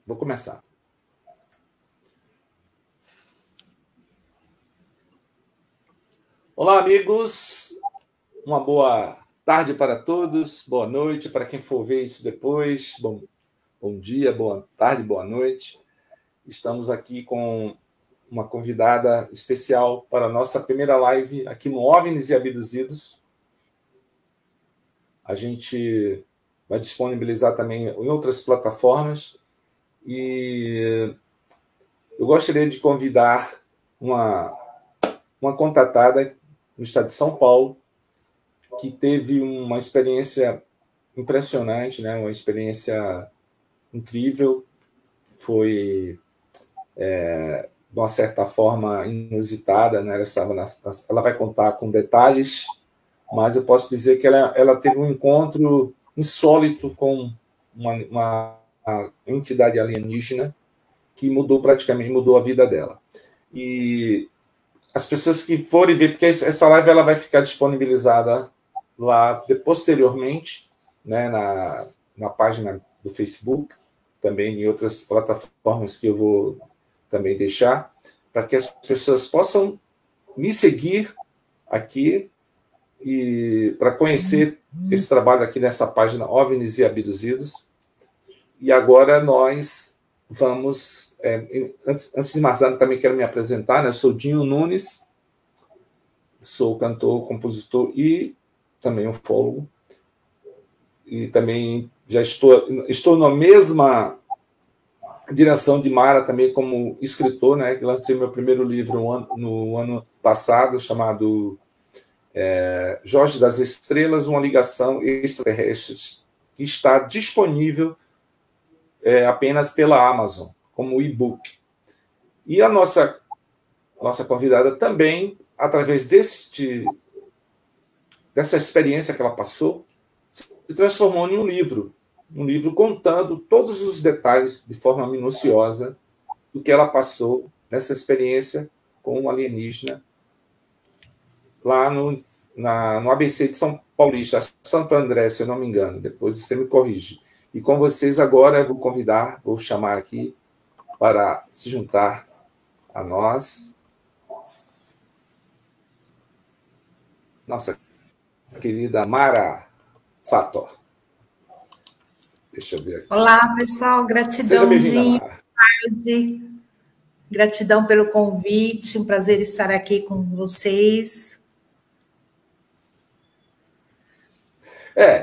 Vou começar. Olá, amigos. Uma boa tarde para todos, boa noite para quem for ver isso depois. Bom dia, boa tarde, boa noite. Estamos aqui com uma convidada especial para a nossa primeira live aqui no OVNIs e Abduzidos. A gente vai disponibilizar também em outras plataformas. E eu gostaria de convidar uma contatada no estado de São Paulo, que teve uma experiência impressionante, né? Uma experiência incrível. Foi, de uma certa forma, inusitada, né? Ela vai contar com detalhes, mas eu posso dizer que ela teve um encontro insólito com uma entidade alienígena que praticamente mudou a vida dela. E as pessoas que forem ver, porque essa live ela vai ficar disponibilizada lá posteriormente, né, na página do Facebook, também em outras plataformas que eu vou também deixar, para que as pessoas possam me seguir aqui e para conhecer esse trabalho aqui nessa página OVNIs e Abduzidos. E agora nós vamos... antes de mais nada, também quero me apresentar, né? Eu sou Dinho Nunes, sou cantor, compositor e também ufólogo. E também já estou na mesma direção de Mara também como escritor, né? Lancei meu primeiro livro no ano passado, chamado Jorge das Estrelas, uma ligação extraterrestre, que está disponível apenas pela Amazon, como e-book. E a nossa convidada também, através dessa experiência que ela passou, se transformou em um livro contando todos os detalhes de forma minuciosa do que ela passou nessa experiência com um alienígena lá no ABC de São Paulista, Santo André, se eu não me engano, depois você me corrige. E com vocês agora eu vou chamar aqui para se juntar a nós, nossa querida Mara Fator. Deixa eu ver aqui. Olá, pessoal. Gratidão, seja bem-vinda, Mara. Gratidão pelo convite. Um prazer estar aqui com vocês.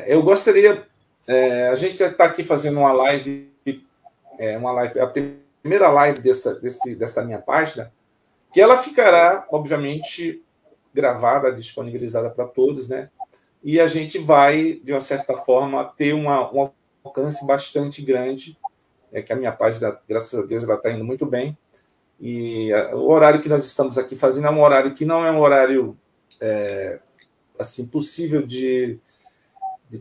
Eu gostaria... a gente já está aqui fazendo uma live, a primeira live desta minha página, que ela ficará, obviamente, gravada, disponibilizada para todos, né? E a gente vai, de uma certa forma, ter um alcance bastante grande, que a minha página, graças a Deus, ela está indo muito bem. E o horário que nós estamos aqui fazendo é um horário que não é um horário assim, possível de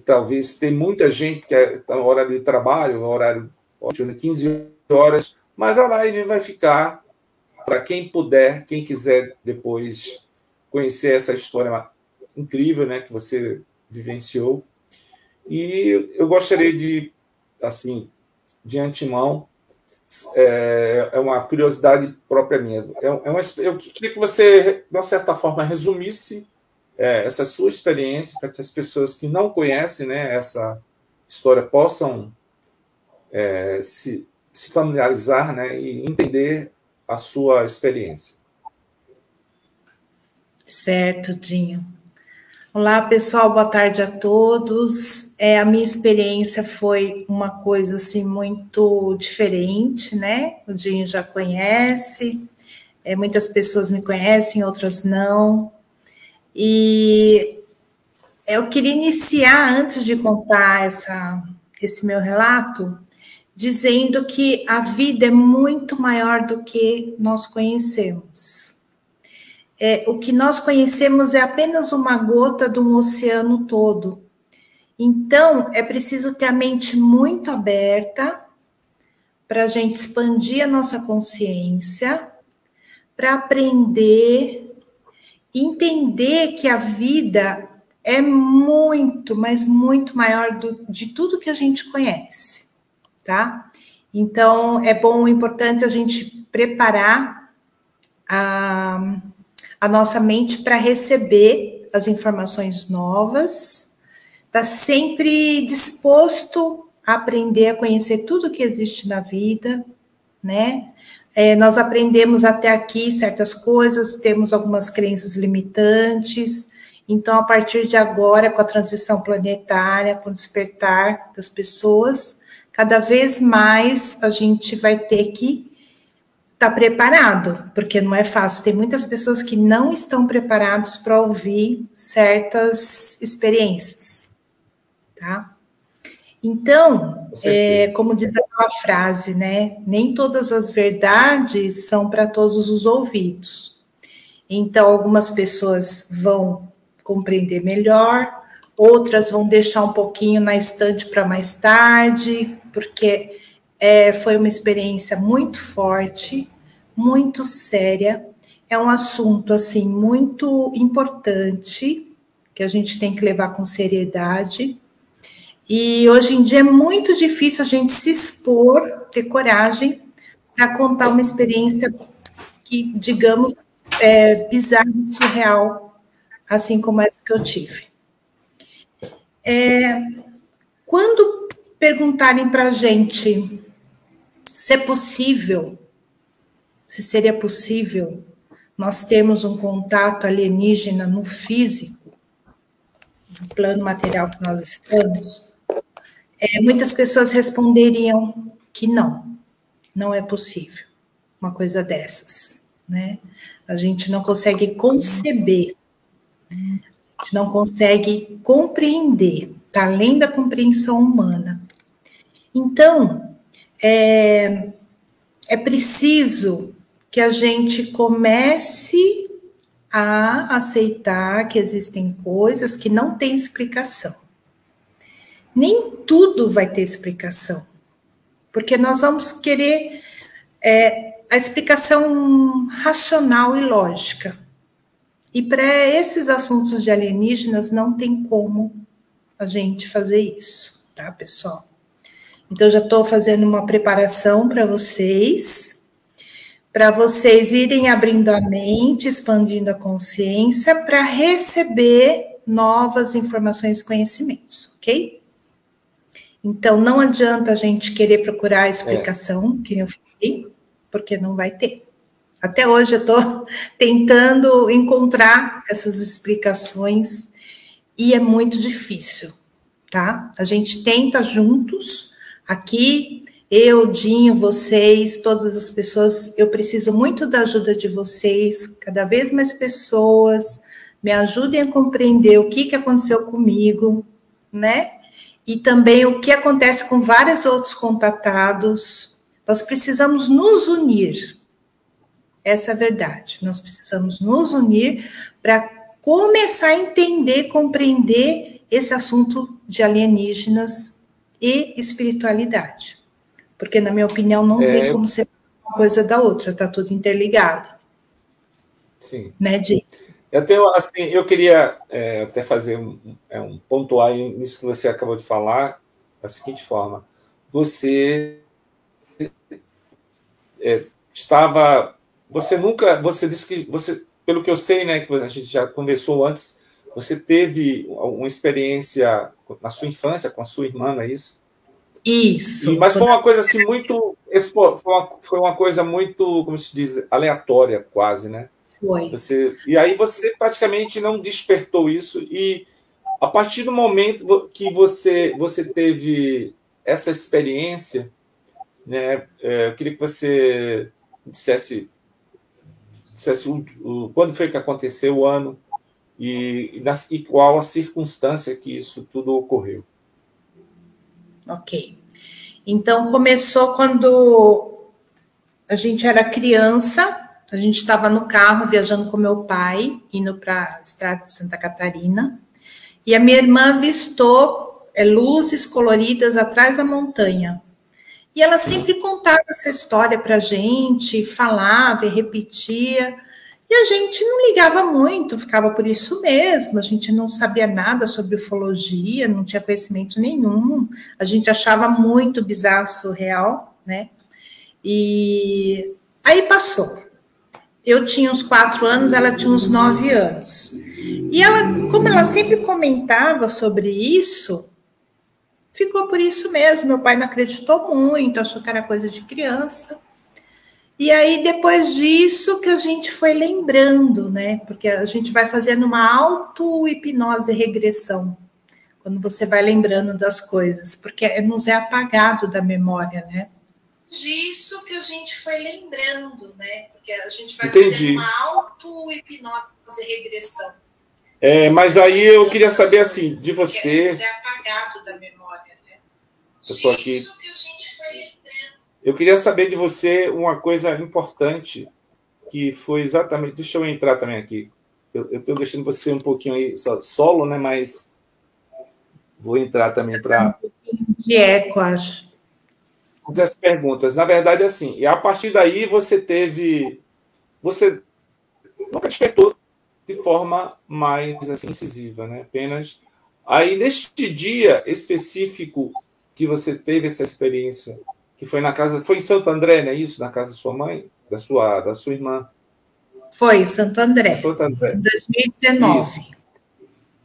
talvez ter muita gente, que está no horário de trabalho, horário de 15 horas, mas a live vai ficar para quem puder, quem quiser depois conhecer essa história incrível, né, que você vivenciou. E eu gostaria de, assim, de antemão, uma curiosidade própria minha. Eu queria que você, de uma certa forma, resumisse essa sua experiência, para que as pessoas que não conhecem, né, essa história possam se familiarizar, né, e entender a sua experiência. Certo, Dinho. Olá, pessoal, boa tarde a todos. A minha experiência foi uma coisa assim muito diferente, né? O Dinho já conhece, muitas pessoas me conhecem, outras não. E eu queria iniciar, antes de contar esse meu relato, dizendo que a vida é muito maior do que nós conhecemos. O que nós conhecemos é apenas uma gota de um oceano todo. Então, é preciso ter a mente muito aberta para a gente expandir a nossa consciência, para aprender, entender que a vida é muito, mas muito maior de tudo que a gente conhece, tá? Então, é bom, importante a gente preparar a nossa mente para receber as informações novas, tá sempre disposto a aprender, a conhecer tudo que existe na vida, né? Nós aprendemos até aqui certas coisas, temos algumas crenças limitantes, então, a partir de agora, com a transição planetária, com o despertar das pessoas, cada vez mais a gente vai ter que estar preparado, porque não é fácil. Tem muitas pessoas que não estão preparadas para ouvir certas experiências, tá? Então, como diz aquela frase, né? Nem todas as verdades são para todos os ouvidos. Então, algumas pessoas vão compreender melhor, outras vão deixar um pouquinho na estante para mais tarde, porque foi uma experiência muito forte, muito séria, é um assunto, assim, muito importante, que a gente tem que levar com seriedade, e hoje em dia é muito difícil a gente se expor, ter coragem para contar uma experiência que, digamos, bizarra e surreal, assim como essa que eu tive. Quando perguntarem para a gente se é possível, se seria possível nós termos um contato alienígena no físico, no plano material que nós estamos, muitas pessoas responderiam que não é possível uma coisa dessas, né? A gente não consegue conceber, a gente não consegue compreender, está além da compreensão humana. Então, é preciso que a gente comece a aceitar que existem coisas que não têm explicação. Nem tudo vai ter explicação, porque nós vamos querer a explicação racional e lógica. E para esses assuntos de alienígenas não tem como a gente fazer isso, tá, pessoal? Então, eu já estou fazendo uma preparação para vocês irem abrindo a mente, expandindo a consciência para receber novas informações e conhecimentos, ok? Então, não adianta a gente querer procurar a explicação, que eu falei, porque não vai ter. Até hoje eu estou tentando encontrar essas explicações e é muito difícil, tá? A gente tenta juntos, aqui, eu, Dinho, vocês, todas as pessoas, eu preciso muito da ajuda de vocês, cada vez mais pessoas me ajudem a compreender o que aconteceu comigo, né? E também o que acontece com vários outros contatados. Nós precisamos nos unir. Essa é a verdade. Nós precisamos nos unir para começar a entender, compreender esse assunto de alienígenas e espiritualidade. Porque, na minha opinião, não tem como ser uma coisa da outra, está tudo interligado. Sim. Né, Di? Eu queria até fazer pontuar nisso que você acabou de falar, da seguinte forma. Você você disse que pelo que eu sei, né, que a gente já conversou antes, você teve uma experiência na sua infância com a sua irmã, não é isso? Isso. Mas foi uma coisa assim muito, foi uma coisa muito, como se diz, aleatória quase, né? Foi. E aí você praticamente não despertou isso, e a partir do momento que você teve essa experiência, né, eu queria que você dissesse quando foi que aconteceu, o ano, e qual a circunstância que isso tudo ocorreu. Ok. Então, começou quando a gente era criança. A gente estava no carro viajando com meu pai, indo para a estrada de Santa Catarina, e a minha irmã avistou luzes coloridas atrás da montanha. E ela sempre contava essa história para a gente, falava e repetia, e a gente não ligava muito, ficava por isso mesmo, a gente não sabia nada sobre ufologia, não tinha conhecimento nenhum, a gente achava muito bizarro, surreal, né? E aí passou. Eu tinha uns 4 anos, ela tinha uns 9 anos. E ela, como ela sempre comentava sobre isso, ficou por isso mesmo. Meu pai não acreditou muito, achou que era coisa de criança. E aí, depois disso, que a gente foi lembrando, né? Porque a gente vai fazendo uma auto-hipnose regressão, quando você vai lembrando das coisas, porque nos é apagado da memória, né? Disso que a gente foi lembrando, né? Porque a gente vai fazendo uma auto-hipnose regressão. Mas aí eu queria saber, assim, de você... Nos é apagado da memória, né? Eu estou aqui... Eu queria saber de você uma coisa importante, que foi exatamente... Deixa eu entrar também aqui. Eu estou deixando você um pouquinho aí solo, né? Mas vou entrar também para... De eco, acho. Fazer as perguntas. Na verdade, assim, e a partir daí você teve... Você nunca despertou de forma mais assim, incisiva, né? Apenas... Aí, neste dia específico que você teve essa experiência... que foi na casa, foi em Santo André, não é isso? Na casa da sua mãe, da sua irmã? Foi, Santo André. Santo André. Em 2019. Isso.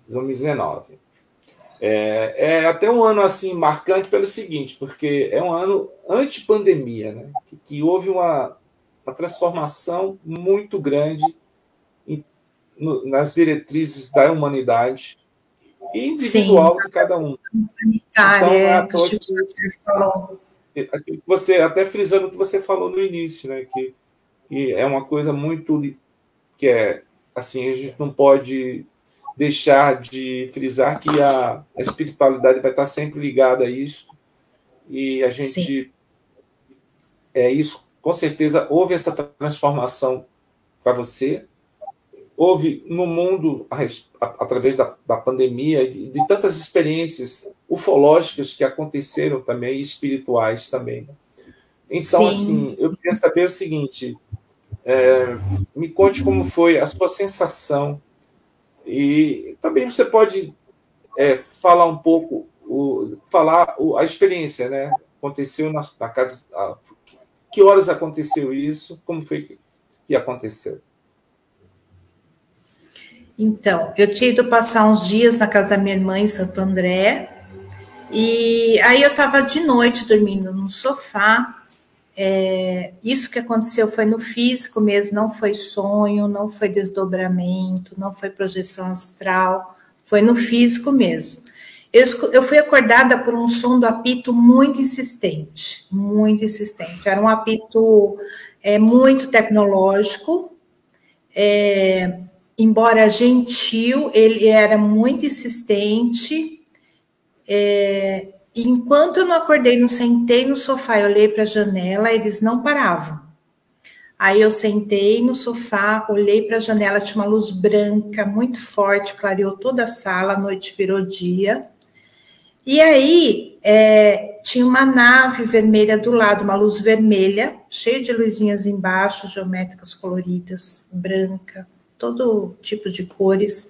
2019. É até um ano assim marcante pelo seguinte, porque é um ano anti-pandemia, né? Que houve uma transformação muito grande nas diretrizes da humanidade e individual de cada um. Então, aquilo que você, até frisando o que você falou no início, né? Que é uma coisa muito que é assim, a gente não pode deixar de frisar que a espiritualidade vai estar sempre ligada a isso, e a gente isso, com certeza houve essa transformação para você, houve no mundo através da pandemia, de tantas experiências ufológicas que aconteceram também, e espirituais também. Então, assim, eu queria saber o seguinte, me conte como foi a sua sensação, e também você pode falar um pouco, a experiência, né? Aconteceu na casa, que horas aconteceu isso, como foi que aconteceu? Então, eu tinha ido passar uns dias na casa da minha irmã em Santo André, e aí eu estava de noite dormindo no sofá. Isso que aconteceu foi no físico mesmo, não foi sonho, não foi desdobramento, não foi projeção astral, foi no físico mesmo. Eu fui acordada por um som do apito muito insistente, muito insistente. Era um apito muito tecnológico, embora gentil, ele era muito insistente. Enquanto eu não acordei, não sentei no sofá, eu olhei para a janela, eles não paravam. Aí eu sentei no sofá, olhei para a janela, tinha uma luz branca muito forte, clareou toda a sala, a noite virou dia. E aí tinha uma nave vermelha do lado, uma luz vermelha, cheia de luzinhas embaixo, geométricas coloridas, branca, todo tipo de cores,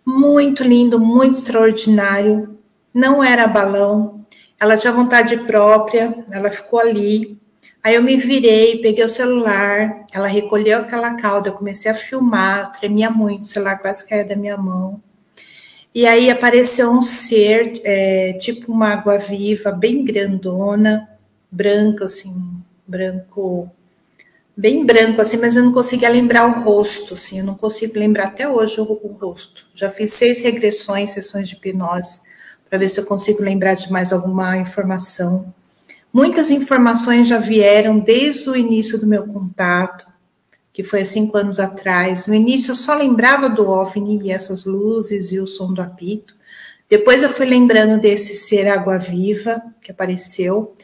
muito lindo, muito extraordinário. Não era balão, ela tinha vontade própria, ela ficou ali. Aí eu me virei, peguei o celular, ela recolheu aquela cauda, eu comecei a filmar, tremia muito, o celular quase caía da minha mão. E aí apareceu um ser, tipo uma água-viva, bem grandona, branco, assim, branco, bem branco, assim, mas eu não conseguia lembrar o rosto, assim, eu não consigo lembrar até hoje o rosto. Já fiz 6 regressões, sessões de hipnose, para ver se eu consigo lembrar de mais alguma informação. Muitas informações já vieram desde o início do meu contato, que foi há 5 anos atrás. No início eu só lembrava do OVNI e essas luzes e o som do apito. Depois eu fui lembrando desse ser água-viva que apareceu.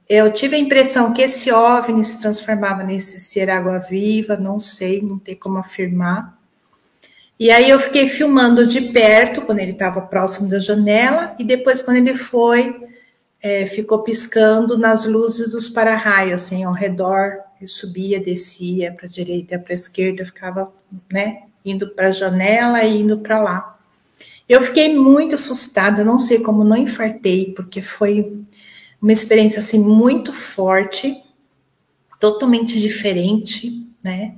Eu tive a impressão que esse OVNI se transformava nesse ser água-viva, não sei, não tem como afirmar. E aí eu fiquei filmando de perto, quando ele estava próximo da janela, e depois quando ele foi, ficou piscando nas luzes dos para-raios, assim, ao redor. Ele subia, descia para a direita, para a esquerda, ficava, né, indo para a janela e indo para lá. Eu fiquei muito assustada, não sei como não infartei, porque foi uma experiência assim muito forte, totalmente diferente, né?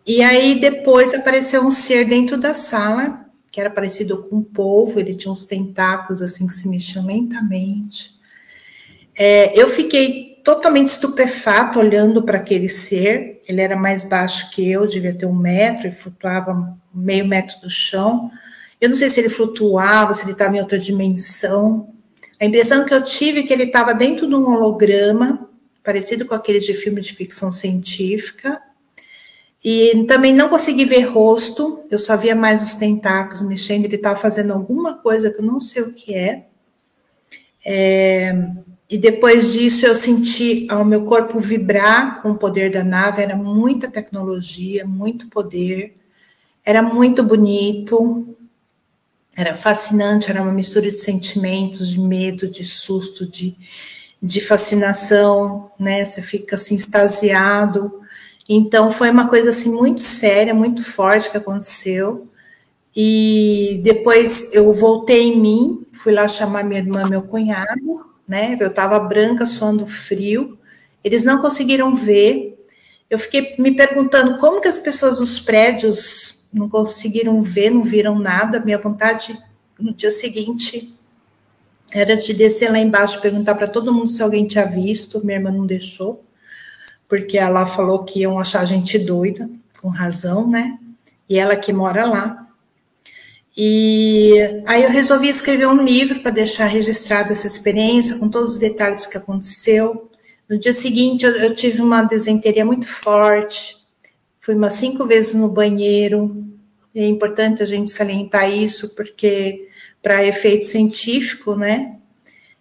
E aí depois apareceu um ser dentro da sala, que era parecido com um polvo, ele tinha uns tentáculos assim que se mexiam lentamente. Eu fiquei totalmente estupefata olhando para aquele ser. Ele era mais baixo que eu, devia ter 1 metro, e flutuava meio metro do chão. Eu não sei se ele flutuava, se ele estava em outra dimensão. A impressão que eu tive é que ele estava dentro de um holograma, parecido com aqueles de filme de ficção científica. E também não consegui ver rosto, eu só via mais os tentáculos mexendo. Ele estava fazendo alguma coisa que eu não sei o que é. E depois disso eu senti o meu corpo vibrar com o poder da nave. Era muita tecnologia, muito poder, era muito bonito, era fascinante, era uma mistura de sentimentos, de medo, de susto, de fascinação, né? Você fica assim extasiado. Então foi uma coisa assim muito séria, muito forte que aconteceu. E depois eu voltei em mim, fui lá chamar minha irmã e meu cunhado, né? Eu estava branca, suando frio. Eles não conseguiram ver. Eu fiquei me perguntando como que as pessoas dos prédios não conseguiram ver, não viram nada. Minha vontade no dia seguinte era de descer lá embaixo, perguntar para todo mundo se alguém tinha visto. Minha irmã não deixou, porque ela falou que iam achar a gente doida, com razão, né? E ela que mora lá. E aí eu resolvi escrever um livro para deixar registrada essa experiência, com todos os detalhes que aconteceu. No dia seguinte, eu tive uma disenteria muito forte, fui umas 5 vezes no banheiro. É importante a gente salientar isso, porque para efeito científico, né?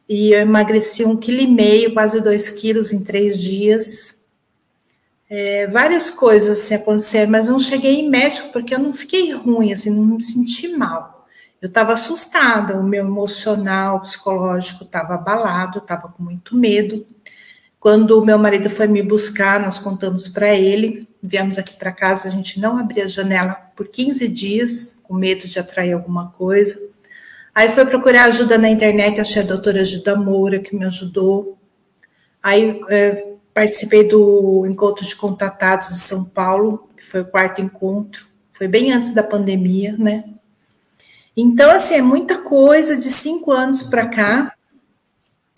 E eu emagreci 1,5 kg, quase 2 quilos em 3 dias. Várias coisas assim, aconteceram, mas não cheguei em médico porque eu não fiquei ruim, assim, não me senti mal. Eu estava assustada, o meu emocional, psicológico estava abalado, estava com muito medo. Quando o meu marido foi me buscar, nós contamos para ele, viemos aqui para casa, a gente não abria a janela por 15 dias, com medo de atrair alguma coisa. Aí foi procurar ajuda na internet, achei a doutora Gilda Moura, que me ajudou. Aí participei do encontro de contatados de São Paulo, que foi o 4º encontro, foi bem antes da pandemia, né? Então, assim, é muita coisa de 5 anos para cá,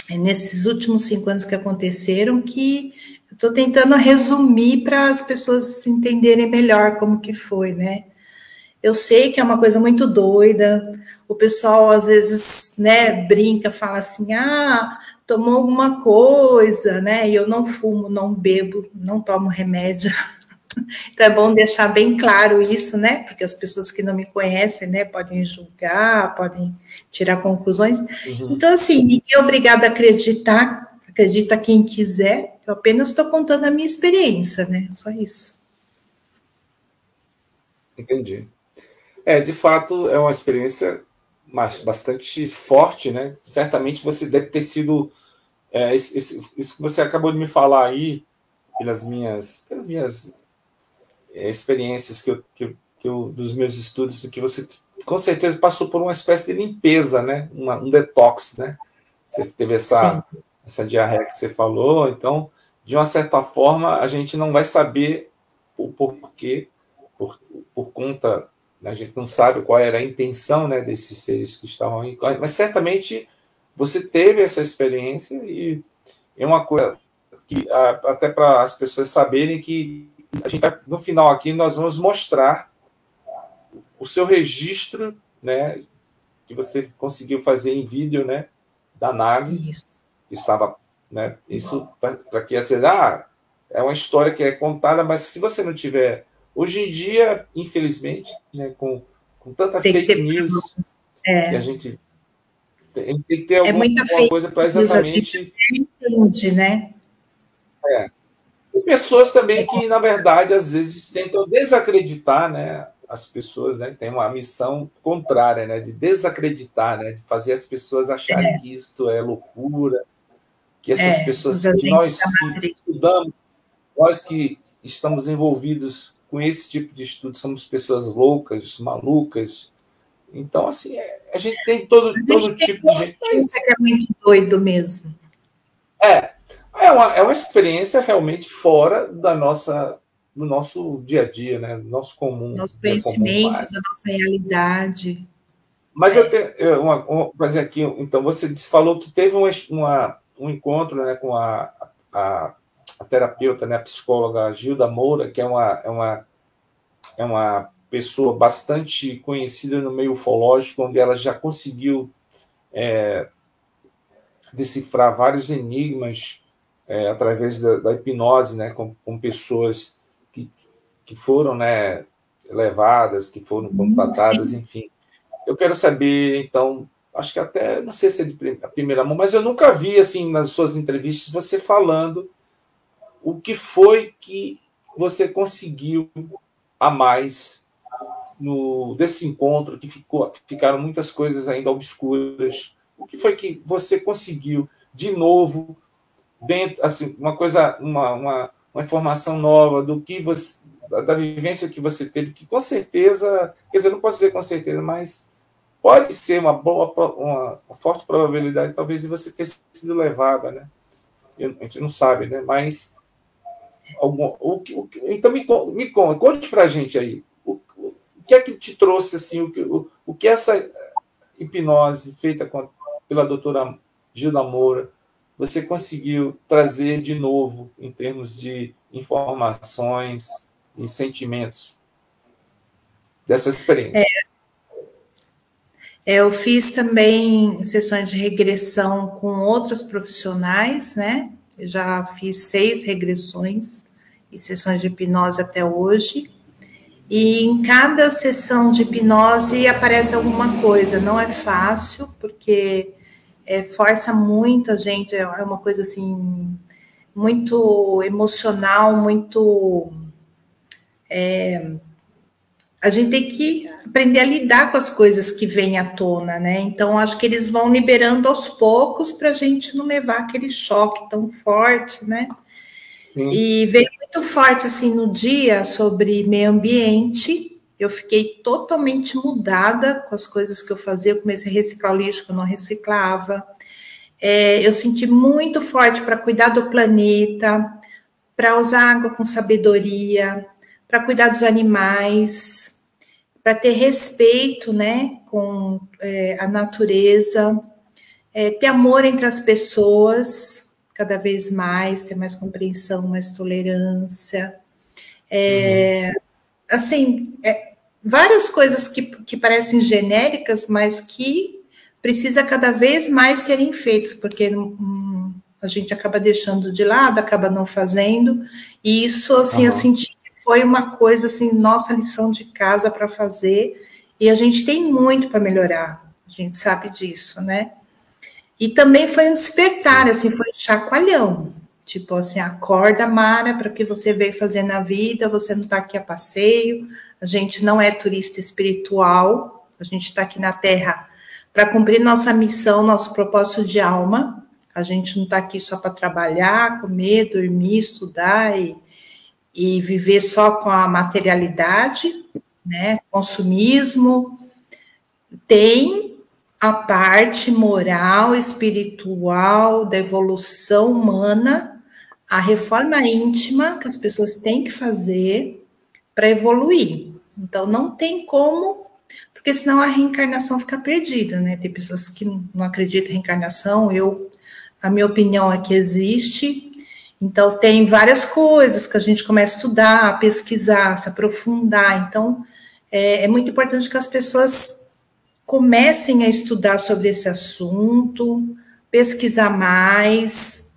nesses últimos 5 anos que aconteceram, que eu estou tentando resumir para as pessoas entenderem melhor como que foi, né? Eu sei que é uma coisa muito doida, o pessoal às vezes, né, brinca, fala assim, tomou alguma coisa, né, e eu não fumo, não bebo, não tomo remédio, então é bom deixar bem claro isso, né, porque as pessoas que não me conhecem, né, podem julgar, podem tirar conclusões. Então, assim, ninguém é obrigado a acreditar, acredita quem quiser, eu apenas estou contando a minha experiência, né, só isso. Entendi. De fato, é uma experiência bastante forte, né? Certamente você deve ter sido... isso que você acabou de me falar aí, pelas minhas experiências dos meus estudos, que você com certeza passou por uma espécie de limpeza, né? Um detox, né? Você teve essa diarreia que você falou, então, de uma certa forma, a gente não vai saber o porquê, por conta... A gente não sabe qual era a intenção, né, desses seres que estavam aí, mas certamente você teve essa experiência, e é uma coisa que, até para as pessoas saberem, que a gente, no final aqui, nós vamos mostrar o seu registro, né, que você conseguiu fazer em vídeo, né, da nave. Isso. Estava, né, isso para que é uma história que é contada, mas se você não tiver... Hoje em dia, infelizmente, né, com tanta fake news, que a gente tem que ter alguma coisa para exatamente... Entende, né? E pessoas também que, na verdade, às vezes tentam desacreditar, né, as pessoas, né, tem uma missão contrária, né, de desacreditar, né, de fazer as pessoas acharem que isto é loucura, que essas pessoas que nós que estudamos, nós que estamos envolvidos com esse tipo de estudo, somos pessoas loucas, malucas, Então, assim, a gente tem todo tipo de gente. Mas é muito doido mesmo. É uma experiência realmente fora do nosso dia a dia, né? Do nosso Nosso dia comum. conhecimento, da nossa realidade. Mas eu tenho fazer aqui. Então, você falou que teve um encontro, né, com a terapeuta, né, a psicóloga Gilda Moura, que é uma pessoa bastante conhecida no meio ufológico, onde ela já conseguiu decifrar vários enigmas através da hipnose, né, com pessoas que foram, né, levadas, que foram contatadas, enfim. Eu quero saber, então, acho que até, não sei se é de primeira mão, mas eu nunca vi, assim, nas suas entrevistas, você falando o que foi que você conseguiu a mais desse encontro, que ficaram muitas coisas ainda obscuras. O que foi que você conseguiu, de novo, dentro, assim, uma informação nova do que você, da vivência que você teve, que com certeza, quer dizer, não posso dizer com certeza, mas pode ser uma forte probabilidade, talvez, de você ter sido levada, né? A gente não sabe, né? Mas então me conte para a gente aí o que é que te trouxe assim, o que essa hipnose feita pela doutora Gilda Moura você conseguiu trazer de novo em termos de informações e sentimentos dessa experiência. Eu fiz também sessões de regressão com outros profissionais, né? Eu já fiz 6 regressões e sessões de hipnose até hoje. E em cada sessão de hipnose aparece alguma coisa. Não é fácil, porque força muito a gente, é uma coisa assim, muito emocional, muito... a gente tem que aprender a lidar com as coisas que vêm à tona, né? Então, acho que eles vão liberando aos poucos para a gente não levar aquele choque tão forte, né? Sim. E veio muito forte, assim, no dia sobre meio ambiente. Eu fiquei totalmente mudada com as coisas que eu fazia. Eu comecei a reciclar o lixo que eu não reciclava. Eu senti muito forte para cuidar do planeta, para usar água com sabedoria, para cuidar dos animais, para ter respeito, né, com a natureza, ter amor entre as pessoas, cada vez mais, ter mais compreensão, mais tolerância. Assim, várias coisas que parecem genéricas, mas que precisa cada vez mais serem feitas, porque a gente acaba deixando de lado, acaba não fazendo, e isso, assim, eu senti que foi uma coisa, assim, nossa lição de casa para fazer, e a gente tem muito para melhorar, a gente sabe disso, né? E também foi um despertar, assim, foi um chacoalhão, tipo assim, acorda, Mara, para o que você veio fazer na vida, você não está aqui a passeio, a gente não é turista espiritual, a gente está aqui na Terra para cumprir nossa missão, nosso propósito de alma. A gente não está aqui só para trabalhar, comer, dormir, estudar e viver só com a materialidade, né? Consumismo. Tem a parte moral, espiritual, da evolução humana, a reforma íntima que as pessoas têm que fazer para evoluir. Então, não tem como, porque senão a reencarnação fica perdida, né? Tem pessoas que não acreditam em reencarnação, a minha opinião é que existe. Então, tem várias coisas que a gente começa a estudar, a pesquisar, se aprofundar. Então, é muito importante que as pessoas comecem a estudar sobre esse assunto, pesquisar mais,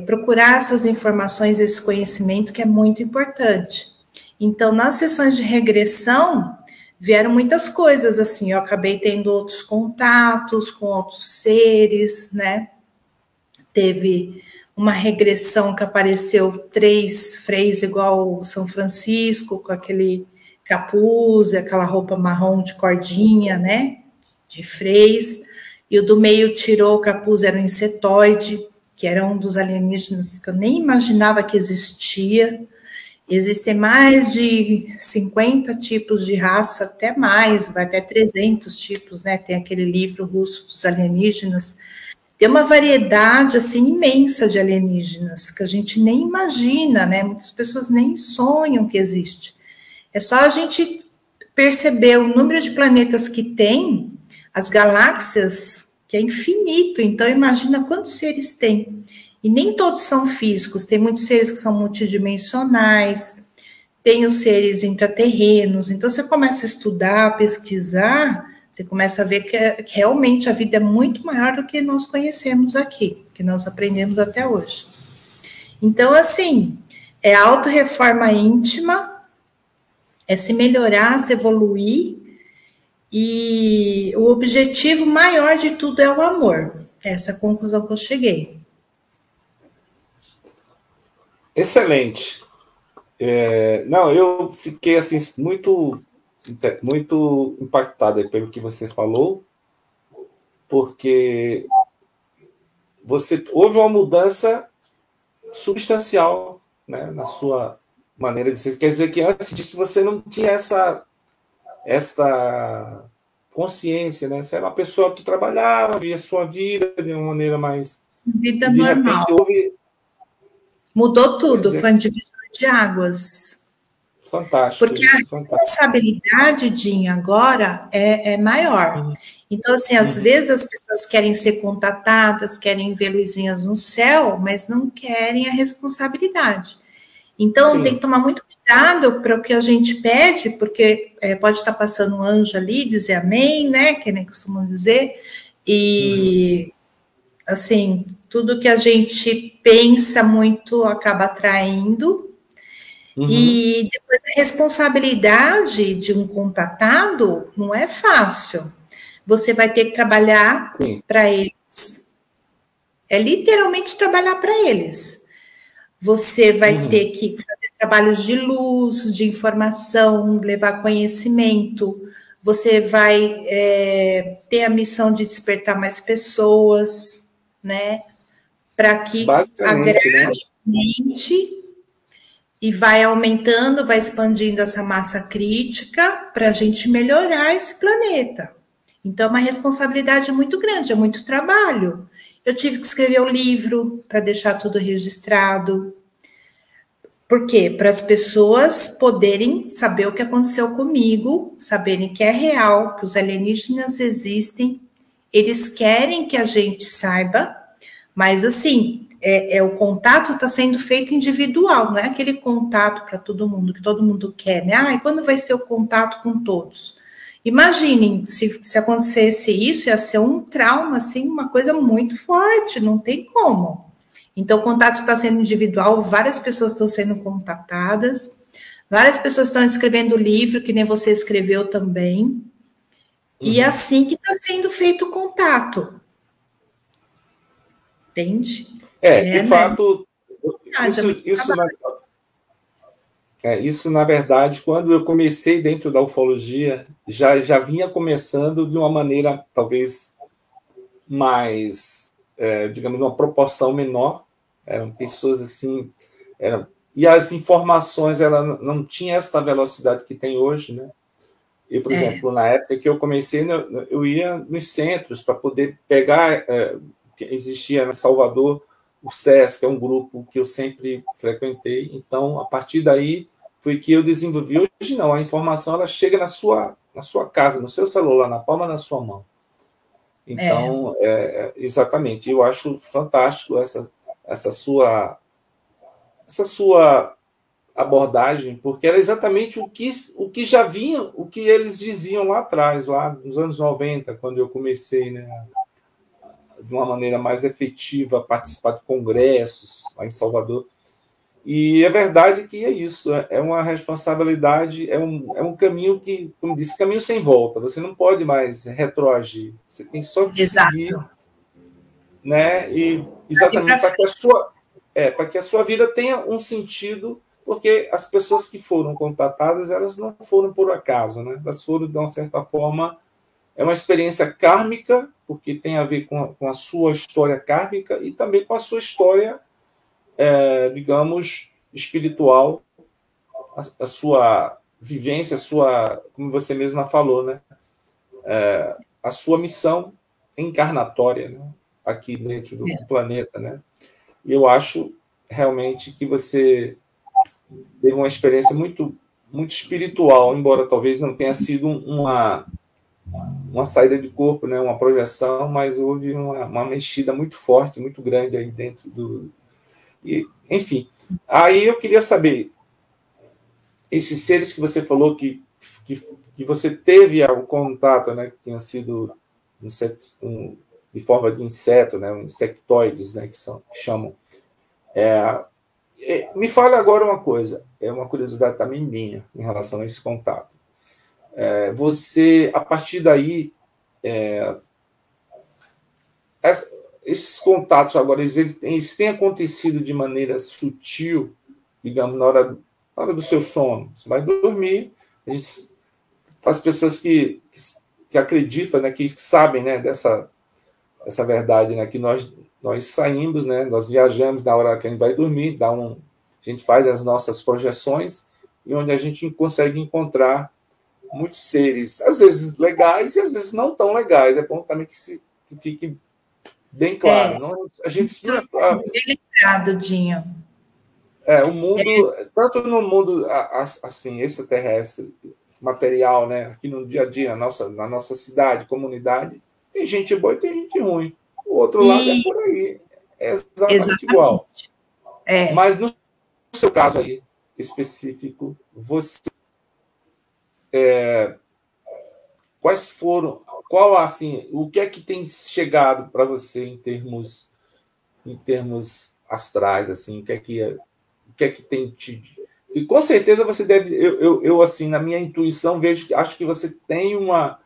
procurar essas informações, esse conhecimento que é muito importante. Então, nas sessões de regressão, vieram muitas coisas, assim, eu acabei tendo outros contatos com outros seres, né? Teve uma regressão que apareceu 3 freis igual São Francisco, com aquele capuz, aquela roupa marrom de cordinha, né? De freis. E o do meio tirou o capuz, era um insetoide, que era um dos alienígenas que eu nem imaginava que existia. Existem mais de 50 tipos de raça, até mais, vai até 300 tipos, né? Tem aquele livro russo dos alienígenas. Tem uma variedade, assim, imensa de alienígenas, que a gente nem imagina, né? Muitas pessoas nem sonham que existe. É só a gente perceber o número de planetas que tem, as galáxias, que é infinito. Então, imagina quantos seres tem. E nem todos são físicos, tem muitos seres que são multidimensionais, tem os seres intraterrenos. Então, você começa a estudar, pesquisar, você começa a ver que realmente a vida é muito maior do que nós conhecemos aqui, que nós aprendemos até hoje. Então, assim, é autorreforma íntima, é se melhorar, se evoluir, e o objetivo maior de tudo é o amor. Essa é a conclusão que eu cheguei. Excelente. Não, eu fiquei assim muito impactado pelo que você falou, porque houve uma mudança substancial, né, na sua maneira de ser. Quer dizer que antes disso você não tinha esta consciência, né? Você era uma pessoa que trabalhava, via sua vida de uma maneira mais... Vida de normal. Repente houve... Mudou tudo, foi um divisor de águas. Fantástico. Porque a responsabilidade, Dinho, agora é maior. Então, assim, às vezes as pessoas querem ser contatadas, querem ver luzinhas no céu, mas não querem a responsabilidade. Então, tem que tomar muito cuidado para o que a gente pede, porque pode estar passando um anjo ali, dizer amém, né? Que nem costumam dizer. E, assim, tudo que a gente pensa muito acaba atraindo. E depois a responsabilidade de um contatado não é fácil. Você vai ter que trabalhar para eles. É literalmente trabalhar para eles. Você vai ter que fazer trabalhos de luz, de informação, levar conhecimento. Você vai ter a missão de despertar mais pessoas, né? Para que gradualmente e vai aumentando, vai expandindo essa massa crítica para a gente melhorar esse planeta. Então, é uma responsabilidade muito grande, é muito trabalho. Eu tive que escrever um livro para deixar tudo registrado. Por quê? Para as pessoas poderem saber o que aconteceu comigo, saberem que é real, que os alienígenas existem. Eles querem que a gente saiba, mas assim... o contato está sendo feito individual, não é aquele contato para todo mundo, que todo mundo quer, né? E quando vai ser o contato com todos? Imaginem, se acontecesse isso, ia ser um trauma, assim, uma coisa muito forte, não tem como. Então, o contato está sendo individual, várias pessoas estão sendo contatadas, várias pessoas estão escrevendo livro, que nem você escreveu também, e é assim que está sendo feito o contato. Entende? De fato, isso, na verdade, quando eu comecei dentro da ufologia, já vinha começando de uma maneira, talvez, mais, digamos, uma proporção menor. Eram pessoas assim... e as informações, ela não tinha essa velocidade que tem hoje, né? E, por exemplo, na época que eu comecei, eu ia nos centros para poder pegar... existia em Salvador o SESC, que é um grupo que eu sempre frequentei. Então, a partir daí, foi que eu desenvolvi. Hoje não, a informação ela chega na sua casa, no seu celular, na palma da sua mão. Então, exatamente, eu acho fantástico essa sua abordagem, porque era exatamente o que já vinha, o que eles diziam lá atrás, lá nos anos 90, quando eu comecei, né, de uma maneira mais efetiva a participar de congressos lá em Salvador. E é verdade que é isso, é uma responsabilidade, é um caminho que, como disse, caminho sem volta. Você não pode mais retroagir, você tem só que seguir, né? E exatamente para que a sua vida tenha um sentido, porque as pessoas que foram contatadas, elas não foram por acaso, né? Elas foram, de uma certa forma, é uma experiência kármica, porque tem a ver com a sua história kármica e também com a sua história, digamos, espiritual, a sua vivência, como você mesma falou, né? A sua missão encarnatória, né? Aqui dentro do planeta, né? E eu acho realmente que você teve uma experiência muito, muito espiritual, embora talvez não tenha sido uma saída de corpo, né? Uma projeção, mas houve uma mexida muito forte, muito grande aí dentro do... E, enfim, aí eu queria saber, esses seres que você falou que você teve o contato, né? Que tinha sido de forma de inseto, né? Insectoides, né? Que chamam. Me fala agora uma coisa, é uma curiosidade também minha em relação a esse contato. Você, a partir daí, esses contatos agora, eles têm acontecido de maneira sutil, digamos, na hora do seu sono. Você vai dormir, as pessoas que acreditam, né, que sabem, né, dessa verdade, né, que nós saímos, né, nós viajamos na hora que a gente vai dormir, a gente faz as nossas projeções, e onde a gente consegue encontrar muitos seres, às vezes legais e às vezes não tão legais. É bom também que fique bem claro. Não, a gente delicado, Dinho. O mundo, tanto no mundo assim, extraterrestre, material, né, aqui no dia a dia, na nossa cidade, comunidade, tem gente boa e tem gente ruim. O outro lado é por aí. É exatamente igual. Mas no seu caso aí, específico, você... o que é que tem chegado para você em termos astrais, assim, o que é que tem te... E com certeza você deve, eu assim, na minha intuição, acho que você tem uma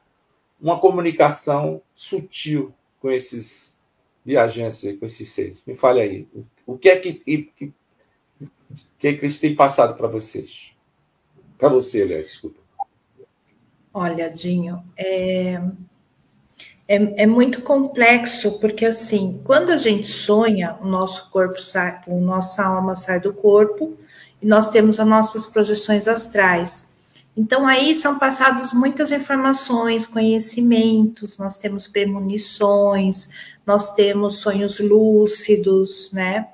comunicação sutil com esses viajantes, com esses seres. Me fale aí, o que é que eles têm passado para vocês? Para você, aliás, desculpa. Olha, Dinho, é muito complexo, porque assim, quando a gente sonha, o nosso corpo sai, a nossa alma sai do corpo, e nós temos as nossas projeções astrais. Então, aí são passadas muitas informações, conhecimentos, nós temos premonições, nós temos sonhos lúcidos, né?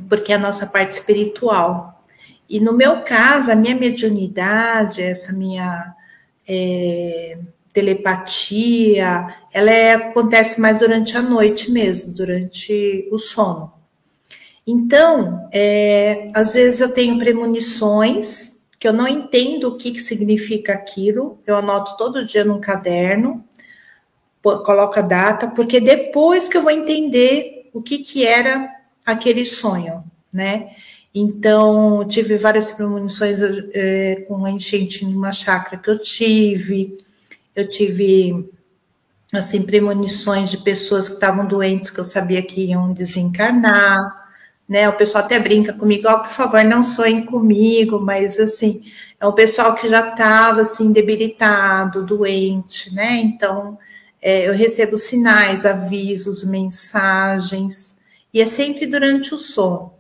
Porque é a nossa parte espiritual. E no meu caso, a minha mediunidade, essa minha telepatia, ela acontece mais durante a noite mesmo, durante o sono. Então, às vezes eu tenho premonições que eu não entendo o que significa aquilo, eu anoto todo dia num caderno, coloco a data, porque depois que eu vou entender o que era aquele sonho, né? Então, tive várias premonições com a enchente numa chácara que eu tive assim, premonições de pessoas que estavam doentes, que eu sabia que iam desencarnar, né? O pessoal até brinca comigo, por favor, não sonhem comigo, mas, assim, é um pessoal que já estava, assim, debilitado, doente, né? Então, eu recebo sinais, avisos, mensagens, e é sempre durante o sono.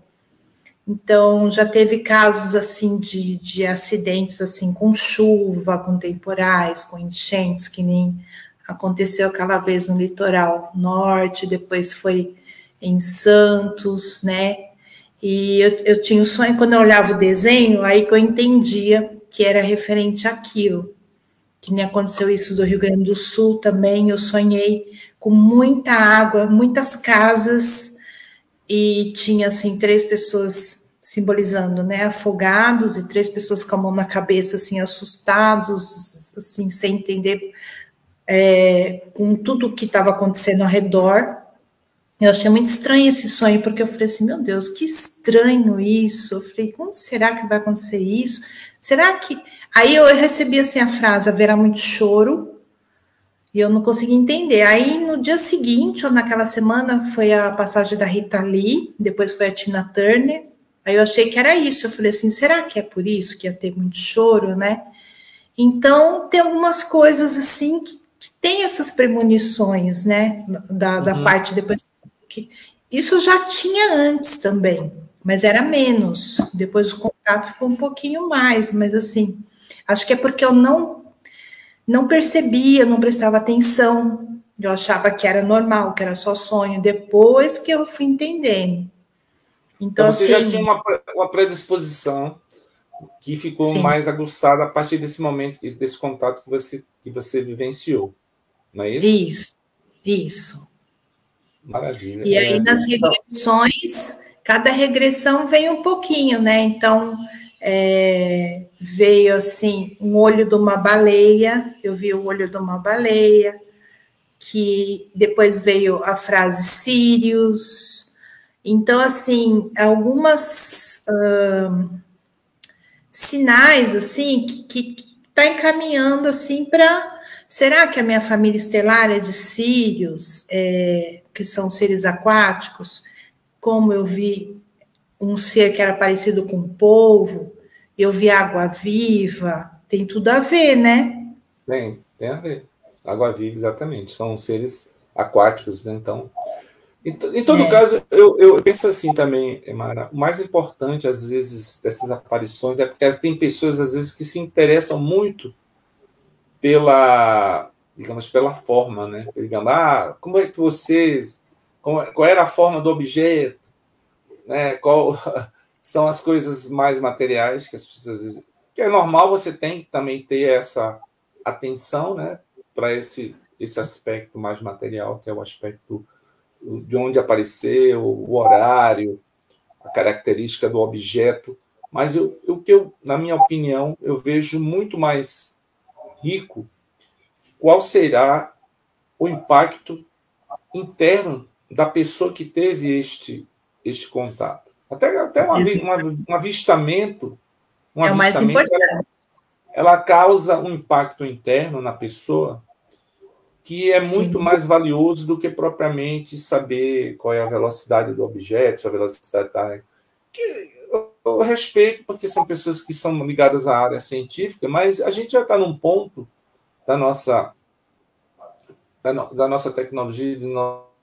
Então, já teve casos, assim, de acidentes, assim, com chuva, com temporais, com enchentes, que nem aconteceu aquela vez no litoral norte, depois foi em Santos, né? E eu tinha o sonho, quando eu olhava o desenho, aí que eu entendia que era referente àquilo. Que nem aconteceu isso do Rio Grande do Sul também, eu sonhei com muita água, muitas casas, e tinha, assim, 3 pessoas simbolizando, né, afogados, e 3 pessoas com a mão na cabeça, assim, assustados, assim, sem entender com tudo o que estava acontecendo ao redor. Eu achei muito estranho esse sonho, porque eu falei assim, meu Deus, que estranho isso. Eu falei, como será que vai acontecer isso? Será que... Aí eu recebi, assim, a frase, haverá muito choro, e eu não consegui entender. Aí, no dia seguinte, ou naquela semana, foi a passagem da Rita Lee, depois foi a Tina Turner. Aí eu achei que era isso. Eu falei assim, será que é por isso que ia ter muito choro, né? Então, tem algumas coisas, assim, que tem essas premonições, né? Da parte depois... Isso já tinha antes também, mas era menos. Depois o contato ficou um pouquinho mais, mas assim, acho que é porque eu não percebia, não prestava atenção. Eu achava que era normal, que era só sonho. Depois que eu fui entendendo. Então Então, você já tinha assim, uma predisposição que ficou sim, mais aguçada a partir desse momento, desse contato que você vivenciou, não é isso? isso, isso. Maravilha. E aí, nas Então, regressões, cada regressão vem um pouquinho, né? Então, veio assim, um olho de uma baleia, eu vi o olho de uma baleia, que depois veio a frase Sirius. Então, assim, algumas sinais, assim, que tá encaminhando, assim, para... Será que a minha família estelar é de Sírios, que são seres aquáticos? Como eu vi um ser que era parecido com um polvo, eu vi água viva, tem tudo a ver, né? tem a ver. Água-viva, exatamente. São seres aquáticos, né? Então, em todo É, caso, eu penso assim também, Mara, o mais importante, às vezes, dessas aparições é porque tem pessoas, às vezes, que se interessam muito pela, digamos, pela forma, né? Digamos, como é que vocês, qual era a forma do objeto, né? Qual são as coisas mais materiais que as pessoas dizem. Que é normal, você tem que também ter essa atenção, né? Para esse aspecto mais material, que é o aspecto de onde apareceu, o horário, a característica do objeto. Mas na minha opinião, eu vejo muito mais rico qual será o impacto interno da pessoa que teve este contato. Até um avistamento, é o mais importante. ela causa um impacto interno na pessoa que é muito Sim, mais valioso do que propriamente saber qual é a velocidade do objeto, se a velocidade está... Eu respeito, porque são pessoas que são ligadas à área científica, mas a gente já está num ponto da nossa da nossa tecnologia, dos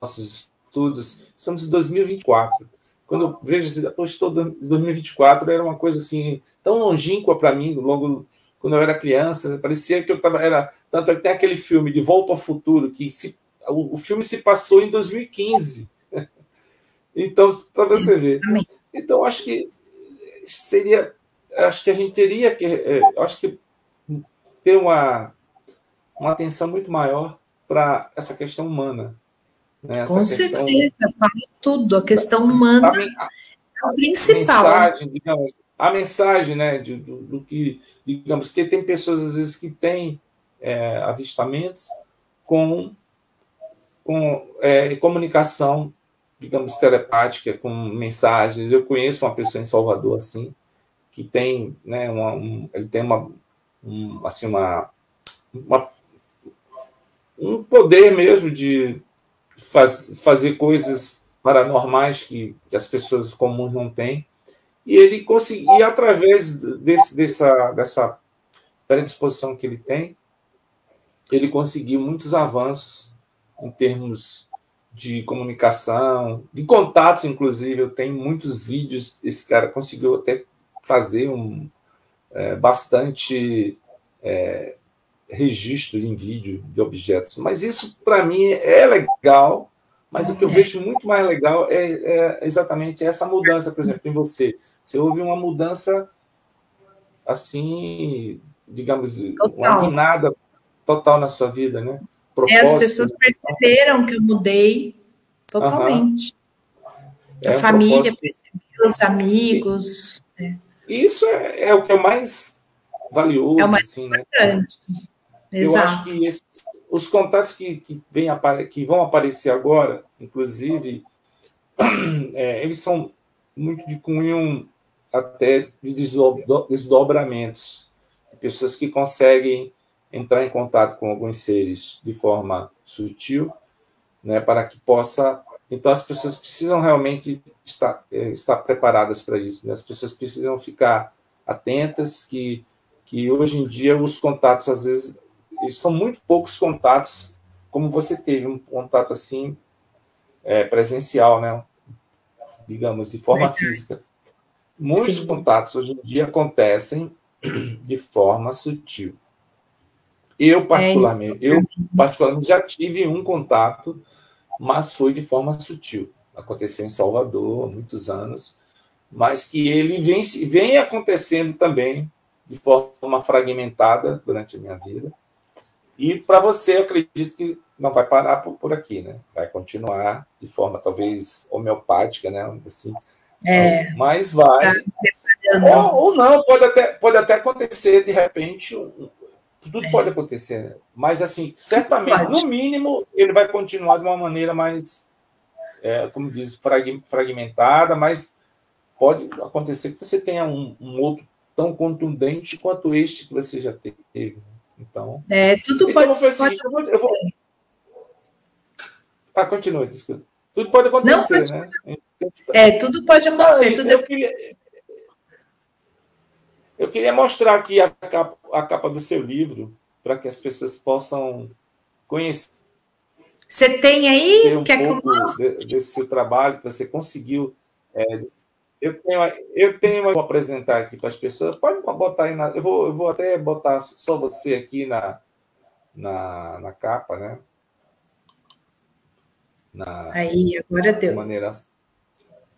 nossos estudos. Estamos em 2024. Quando eu vejo assim, poxa, 2024 era uma coisa assim tão longínqua para mim, logo quando eu era criança, parecia que eu estava... Tanto é que tem aquele filme De Volta ao Futuro, que o filme se passou em 2015. Então, para você ver. exatamente. Então, acho que a gente teria que, acho que ter uma atenção muito maior para essa questão humana, né? Essa Com questão certeza, fala tudo. A da, questão humana a é o principal. mensagem, digamos, a mensagem, né, do que, digamos, que tem pessoas às vezes que têm avistamentos com comunicação, digamos, telepática, com mensagens. Eu conheço uma pessoa em Salvador assim, que tem, né, ele tem assim, uma, um poder mesmo de fazer coisas paranormais que as pessoas comuns não têm. E ele conseguia, através dessa predisposição que ele tem, ele conseguiu muitos avanços em termos de comunicação, de contatos, inclusive. Eu tenho muitos vídeos, esse cara conseguiu até fazer bastante registro em vídeo de objetos. Mas isso, para mim, é legal, mas o que eu vejo muito mais legal é exatamente essa mudança, por exemplo, em você. Você houve uma mudança, assim, digamos, uma Total. guinada total na sua vida, né? As pessoas Propósito. perceberam que eu mudei Aham. totalmente. A É um família propósito. percebeu, os amigos. E isso é o que é mais É o valioso, mais assim, né? importante. Eu acho Exato. que os contatos que vão aparecer agora, inclusive, eles são muito de cunho até de desdobramentos, de pessoas que conseguem entrar em contato com alguns seres de forma sutil, né, para que possa... Então, as pessoas precisam realmente estar preparadas para isso, né? As pessoas precisam ficar atentas, que hoje em dia os contatos, às vezes, são muito poucos contatos, como você teve um contato assim, presencial, né? Digamos, de forma física. Muitos Sim. contatos hoje em dia acontecem de forma sutil. Eu, particularmente, já tive um contato, mas foi de forma sutil. Aconteceu em Salvador há muitos anos, mas que ele vem acontecendo também de forma fragmentada durante a minha vida. E para você, eu acredito que não vai parar por aqui, né? Vai continuar de forma talvez homeopática, né? Assim, mas vai. Ou não, pode até acontecer de repente. Tudo pode acontecer, né? Mas assim, certamente, no mínimo, ele vai continuar de uma maneira mais, como diz, fragmentada, mas pode acontecer que você tenha um outro tão contundente quanto este que você já teve. Então, tudo então eu vou fazer o seguinte, eu vou... continua, desculpa. Tudo pode acontecer, não, né? Tudo pode acontecer. Não, eu queria mostrar aqui a capa do seu livro, para que as pessoas possam conhecer. Você tem aí? Um pouco desse seu trabalho que você conseguiu. Eu vou apresentar aqui para as pessoas. Pode botar aí. Eu vou até botar só você aqui na capa, né? Aí, agora deu. Maneira,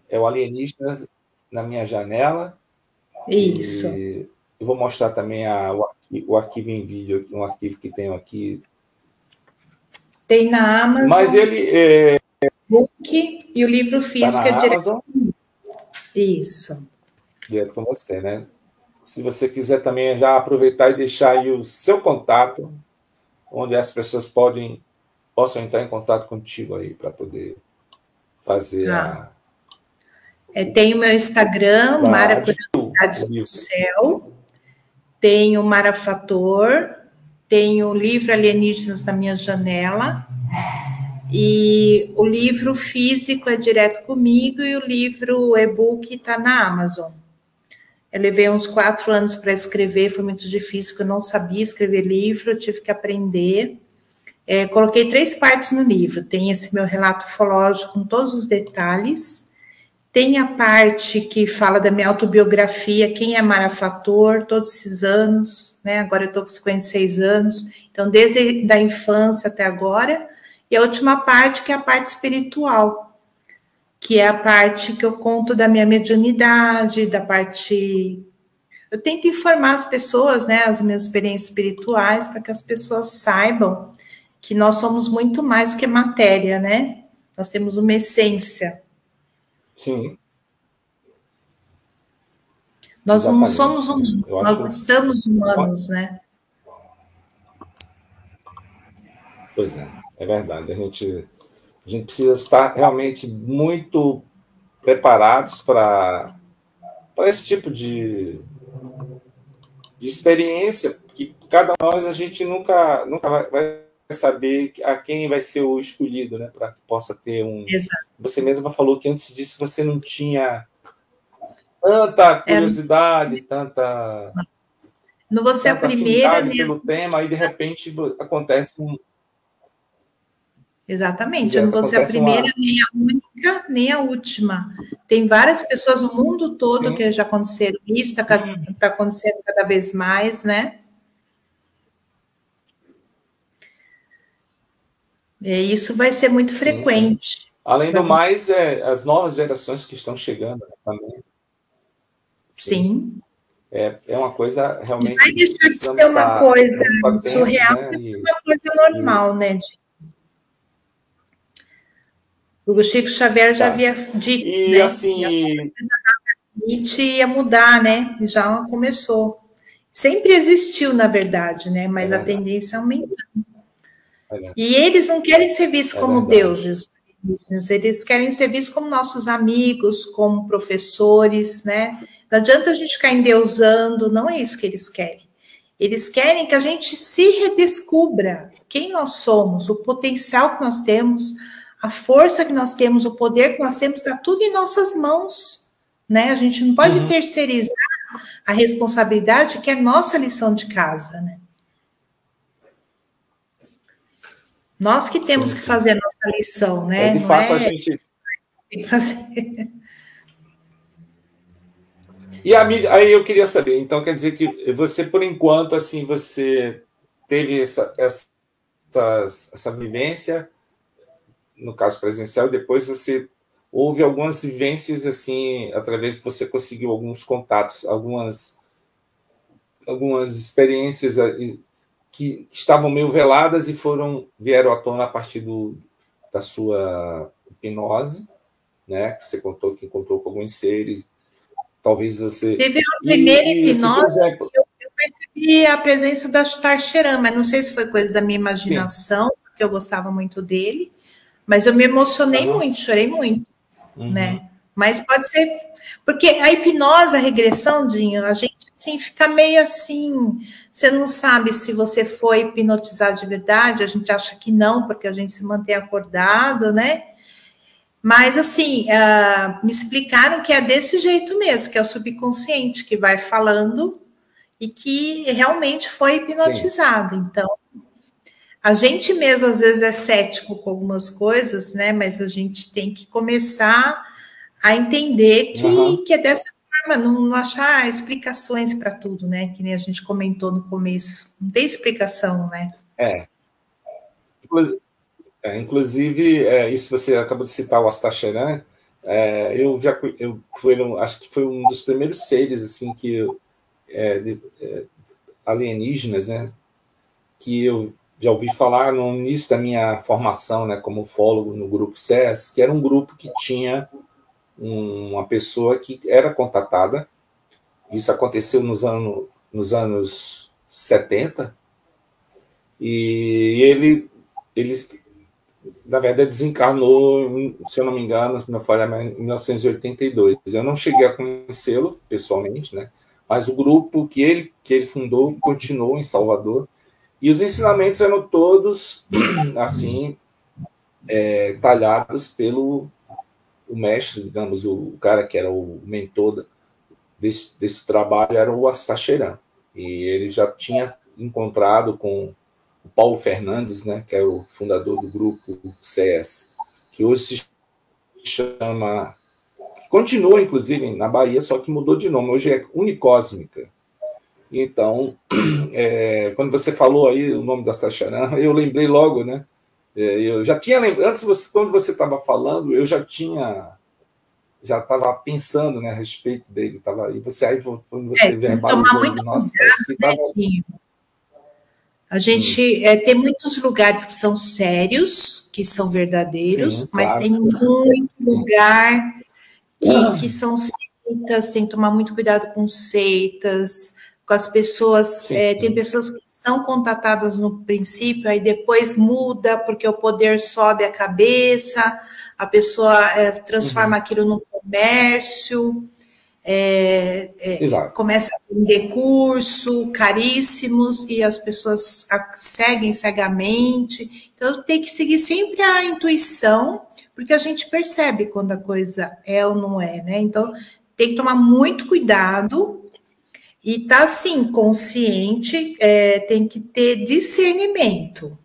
é o Alienígenas na Minha Janela. Isso. E eu vou mostrar também o arquivo em vídeo, um arquivo que tenho aqui. Tem na Amazon. Mas ele book e o livro físico tá na Amazon. Isso. Direto com você, né? Se você quiser também já aproveitar e deixar aí o seu contato, onde as pessoas possam entrar em contato contigo aí para poder fazer tem o meu Instagram, Mara Curiosidades do Céu, tem o Mara Fator, tem o livro Alienígenas na Minha Janela, e o livro físico é direto comigo e o livro e-book está na Amazon. Eu levei uns 4 anos para escrever, foi muito difícil, porque eu não sabia escrever livro, eu tive que aprender. Coloquei 3 partes no livro, tem esse meu relato ufológico com todos os detalhes, tem a parte que fala da minha autobiografia, quem é Mara Fator, todos esses anos, né? Agora eu estou com 56 anos, então desde a infância até agora, e a última parte que é a parte espiritual, que é a parte que eu conto da minha mediunidade, da parte... Eu tento informar as pessoas, né, as minhas experiências espirituais, para que as pessoas saibam que nós somos muito mais do que matéria, né? Nós temos uma essência. Sim. Nós não somos humanos, nós estamos humanos, né? Pois é verdade. A gente precisa estar realmente muito preparados para esse tipo de experiência, que cada um de nós a gente nunca vai saber a quem vai ser o escolhido, né? Para que possa ter Exato. Você mesma falou que antes disso você não tinha tanta curiosidade, tanta... Não vou ser a primeira, né? Pelo tema, aí de repente acontece Exatamente, eu não vou ser a primeira, nem a única, nem a última. Tem várias pessoas no mundo todo que já aconteceram isso, está acontecendo cada vez mais, né? E isso vai ser muito frequente. Sim. Além do mais, as novas gerações que estão chegando também. Sim. É uma coisa realmente... Vai deixar de ser uma coisa surreal, né? Uma coisa normal, né? O Chico Xavier já havia dito, e, né? Assim... Nietzsche ia mudar, né? Já começou. Sempre existiu, na verdade, né? Mas a tendência é aumentando. E eles não querem ser vistos como deuses, eles querem ser vistos como nossos amigos, como professores, né? Não adianta a gente ficar endeusando, não é isso que eles querem. Eles querem que a gente se redescubra quem nós somos, o potencial que nós temos, a força que nós temos, o poder que nós temos, está tudo em nossas mãos, né? A gente não pode terceirizar a responsabilidade, que é nossa lição de casa, né? Nós que temos que fazer a nossa lição, né? De fato, a gente... Tem que fazer. E aí eu queria saber, então quer dizer que você, por enquanto, assim, você teve essa vivência, no caso presencial, e depois você houve algumas vivências, assim, através de você conseguiu alguns contatos, algumas experiências que estavam meio veladas e vieram à tona a partir da sua hipnose, né? Que você contou que encontrou com alguns seres, talvez você... Teve uma primeira hipnose, assim, por exemplo... eu percebi a presença da Tarcheran, mas não sei se foi coisa da minha imaginação, porque eu gostava muito dele, mas eu me emocionei muito, chorei muito, né? Mas pode ser... Porque a hipnose, a regressão, Dinho, a gente assim, fica meio assim... Você não sabe se você foi hipnotizado de verdade, a gente acha que não, porque a gente se mantém acordado, né? Mas, assim, me explicaram que é desse jeito mesmo, que é o subconsciente que vai falando e que realmente foi hipnotizado. Sim. Então, a gente mesmo, às vezes, é cético com algumas coisas, né? Mas a gente tem que começar a entender que é dessa forma, não achar explicações para tudo, né? Que nem a gente comentou no começo. Não tem explicação, né? Inclusive, isso você acabou de citar o Astacheran, acho que foi um dos primeiros seres assim alienígenas, né, que eu já ouvi falar no início da minha formação, né, como ufólogo no grupo SES, que era um grupo que tinha uma pessoa que era contatada. Isso aconteceu nos anos 70, e ele na verdade, desencarnou, se eu não me engano, se não falha, em 1982. Eu não cheguei a conhecê-lo pessoalmente, né? Mas o grupo que ele fundou continuou em Salvador. E os ensinamentos eram todos, assim, talhados pelo mestre, digamos, o cara que era o mentor desse trabalho era o Astacheran. E ele já tinha encontrado com o Paulo Fernandes, né, que é o fundador do grupo CS, que hoje se chama... Continua, inclusive, na Bahia, só que mudou de nome. Hoje é Unicósmica. Então, quando você falou aí o nome da Astacheran, eu lembrei logo, né? Eu já tinha lembrado, quando você estava falando, eu já estava pensando, né, a respeito dele. E você aí, quando você verbalizou, nossa, parece que estava... A gente tem muitos lugares que são sérios, que são verdadeiros, sim, mas claro, tem muito lugar que são seitas, tem que tomar muito cuidado com seitas, com as pessoas. Tem pessoas que são contatadas no princípio, aí depois muda, porque o poder sobe a cabeça, a pessoa transforma aquilo num comércio. Começa a vender curso caríssimos e as pessoas seguem cegamente. Então, tem que seguir sempre a intuição, porque a gente percebe quando a coisa é ou não é, né? Então, tem que tomar muito cuidado e tá, assim, consciente, tem que ter discernimento,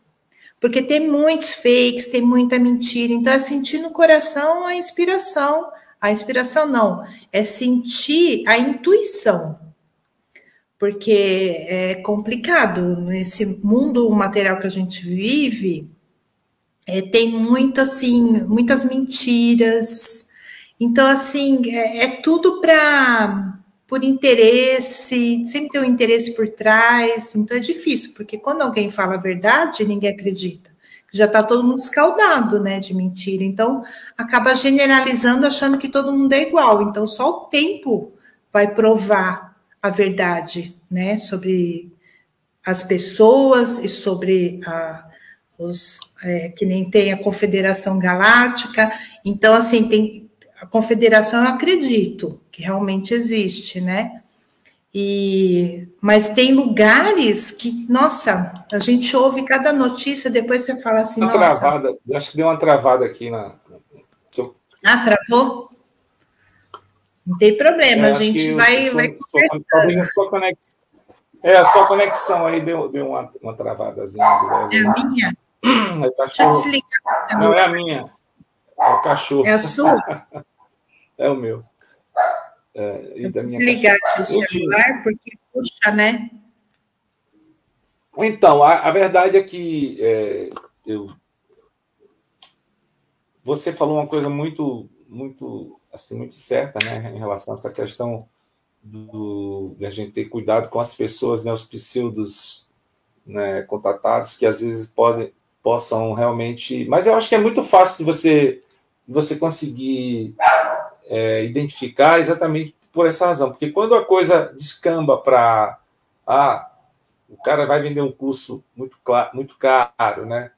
porque tem muitos fakes, tem muita mentira. Então, é sentir no coração a inspiração. A inspiração não, é sentir a intuição, porque é complicado nesse mundo material que a gente vive, tem muito assim, muitas mentiras, então assim, tudo por interesse, sempre tem um interesse por trás, então é difícil, porque quando alguém fala a verdade, ninguém acredita. Já está todo mundo escaldado, né, de mentira. Então, acaba generalizando, achando que todo mundo é igual. Então, só o tempo vai provar a verdade, né, sobre as pessoas e sobre que nem tem a Confederação Galáctica. Então, assim, a Confederação, eu acredito que realmente existe, né? Mas tem lugares que, nossa, a gente ouve cada notícia, depois você fala assim, nossa... Travada, acho que deu uma travada aqui na... travou? Não tem problema, a gente vai talvez a sua conexão... a sua conexão aí deu uma travadazinha. É a minha? Deixa eu desligar. Não, é a minha. É o cachorro. É a sua? É o meu. e da minha ligar aqui o celular, porque puxa, né? Então, a verdade é que você falou uma coisa muito, muito, assim, muito certa, né, em relação a essa questão de a gente ter cuidado com as pessoas, né, os pseudos, né, contatados, que às vezes possam realmente... Mas eu acho que é muito fácil de você conseguir identificar exatamente por essa razão, porque quando a coisa descamba para... o cara vai vender um curso muito caro, né?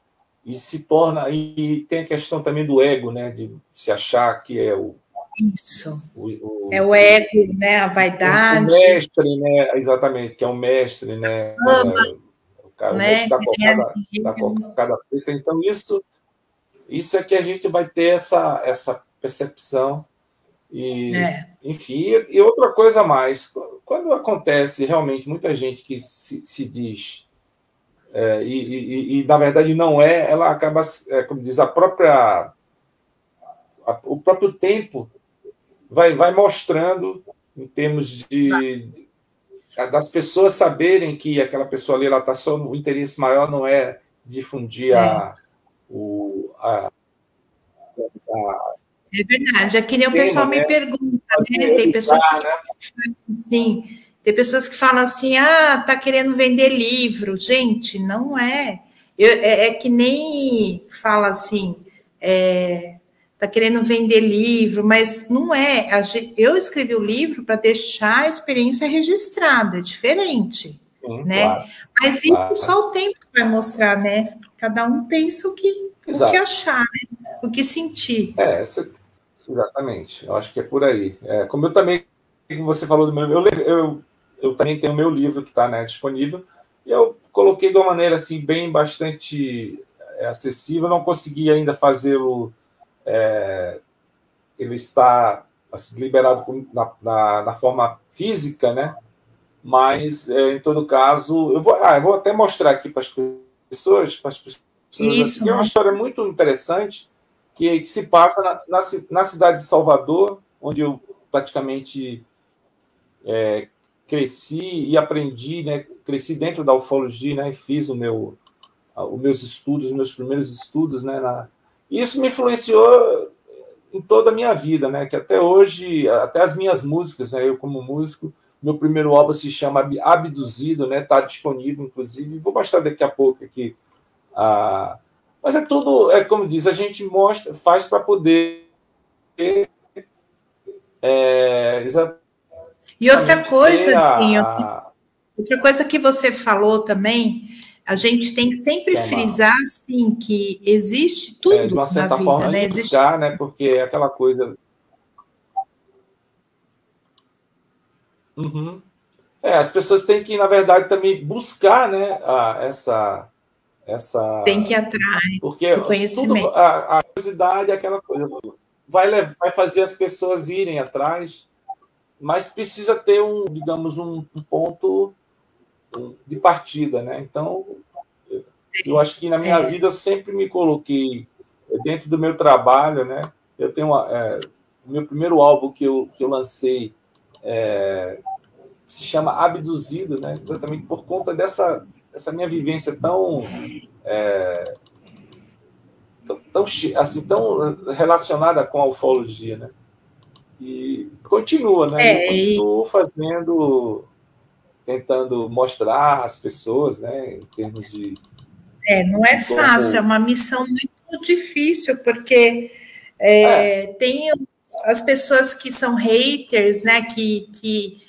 E se torna... E tem a questão também do ego, né? De se achar que é o... Isso. É o ego, né? A vaidade. O mestre, né? Exatamente, que é o mestre, né? O mestre da cocada preta. Então, isso é que a gente vai ter essa percepção. Enfim, e outra coisa a mais, quando acontece realmente muita gente que se diz, na verdade não é, ela acaba, como diz, o próprio tempo vai mostrando, em termos das pessoas saberem que aquela pessoa ali, ela está só, o interesse maior não é difundir É verdade, é que nem o pessoal me pergunta, né? Tem pessoas tem pessoas que falam assim, tá querendo vender livro. Gente, não é. É que nem fala assim, tá querendo vender livro, mas não é. Eu escrevi o livro para deixar a experiência registrada, é diferente. Sim, né? Claro, mas isso só o tempo vai mostrar, né? Cada um pensa o que achar, né? O que sentir. Exatamente, eu acho que é por aí. Como eu também, como você falou do meu livro, eu também tenho o meu livro que está, né, disponível, e eu coloquei de uma maneira assim, bem bastante acessível. Não consegui ainda fazê-lo, ele está assim, liberado na forma física, né? Mas, em todo caso, eu vou até mostrar aqui para as pessoas, Isso, aqui, é uma história muito interessante, que se passa na cidade de Salvador, onde eu praticamente cresci e aprendi, né? Cresci dentro da ufologia, né? E fiz os meus primeiros estudos, né? E isso me influenciou em toda a minha vida, né? Que até hoje, até as minhas músicas, né? Eu como músico, meu primeiro álbum se chama Abduzido, né? Está disponível, inclusive. Vou mostrar daqui a pouco aqui. Mas é tudo, como diz, a gente faz para poder... E outra coisa, Dinho, outra coisa que você falou também, a gente tem que sempre frisar, assim, que existe tudo de uma certa na vida, forma, né? Existe... né? Porque é aquela coisa... Uhum. As pessoas têm que, na verdade, também buscar, né, essa... Tem que ir atrás porque do conhecimento. A curiosidade é aquela coisa, vai fazer as pessoas irem atrás, mas precisa ter digamos, um ponto de partida, né? Então, eu acho que na minha vida eu sempre me coloquei dentro do meu trabalho, né? Eu tenho o meu primeiro álbum que eu lancei se chama Abduzido, né? Exatamente por conta dessa minha vivência tão relacionada com a ufologia, né? E continua, né? Eu continuo fazendo, tentando mostrar às pessoas, né? Em termos de... não é fácil, é uma missão muito difícil, porque tem as pessoas que são haters, né? Que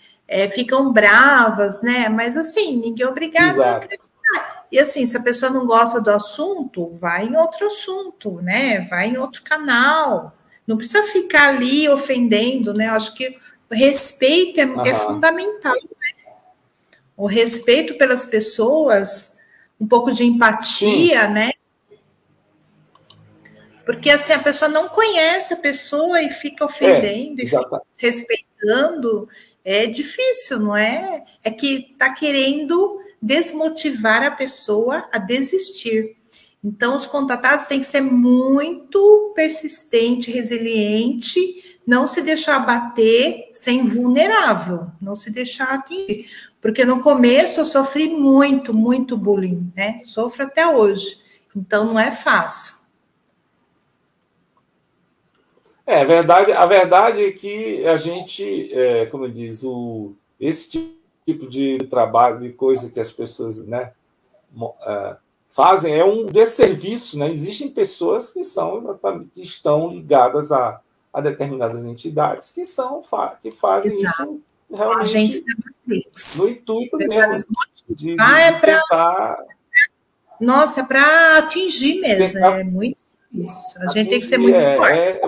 ficam bravas, né? Mas assim, ninguém é obrigado a acreditar. E assim, se a pessoa não gosta do assunto, vai em outro assunto, né? Vai em outro canal. Não precisa ficar ali ofendendo, né? Eu acho que o respeito é fundamental, né? O respeito pelas pessoas, um pouco de empatia, né? Porque assim, a pessoa não conhece a pessoa e fica ofendendo e fica respeitando. É difícil, não é? É que está querendo desmotivar a pessoa a desistir. Então, os contatados têm que ser muito persistente, resiliente, não se deixar abater, ser invulnerável, não se deixar atingir. Porque no começo eu sofri muito, muito bullying, né? Sofro até hoje. Então, não é fácil. A verdade é que a gente, como diz, esse tipo de trabalho, de coisa que as pessoas, né, fazem, é um desserviço, né? Existem pessoas que estão ligadas a determinadas entidades que fazem Exato. isso realmente no intuito mesmo de tentar. Nossa, é para atingir mesmo, é muito isso. A gente tem que ser muito forte.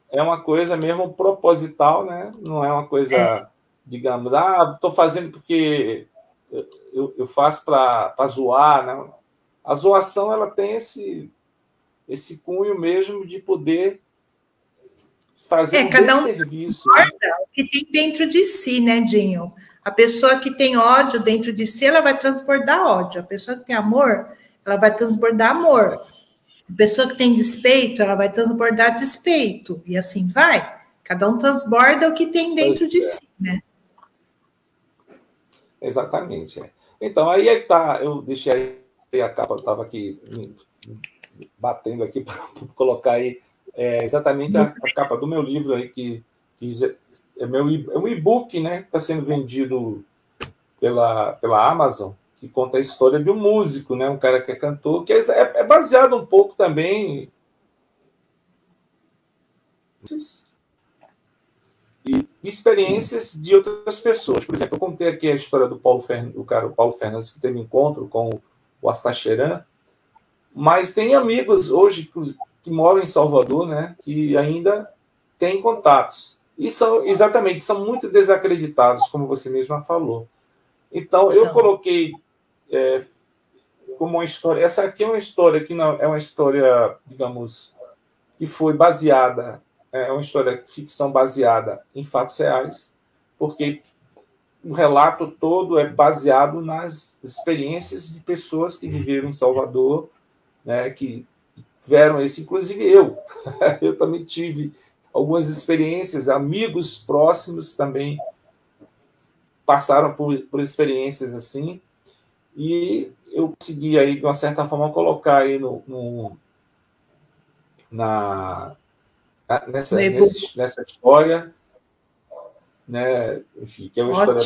É uma coisa mesmo proposital, né? Não é uma coisa, digamos, estou fazendo porque eu faço para zoar, né? A zoação, ela tem esse cunho mesmo de poder fazer um desserviço. Cada um o que tem dentro de si, né, Dinho? A pessoa que tem ódio dentro de si, ela vai transbordar ódio. A pessoa que tem amor, ela vai transbordar amor. A pessoa que tem despeito, ela vai transbordar despeito. E assim vai. Cada um transborda o que tem dentro de si, né? Exatamente. Então, aí é que tá. Eu deixei a capa, eu estava aqui batendo aqui para colocar aí exatamente a capa do meu livro aí, que é um e-book, né? Que está sendo vendido pela Amazon, que conta a história de um músico, né? Um cara que é cantor, que é baseado um pouco também e experiências de outras pessoas. Por exemplo, eu contei aqui a história do Paulo Fernandes, que teve um encontro com o Astacheran, mas tem amigos hoje que moram em Salvador, né? Que ainda têm contatos. E são muito desacreditados, como você mesma falou. Então, eu coloquei como uma história. Essa aqui é uma história que não é uma história, digamos, que foi baseada, é uma história de ficção baseada em fatos reais, porque o relato todo é baseado nas experiências de pessoas que viveram em Salvador, né, que tiveram esse, inclusive eu. Eu também tive algumas experiências, amigos próximos também passaram por experiências assim, e eu consegui aí, de uma certa forma, colocar aí nessa história, né? Enfim, que é uma história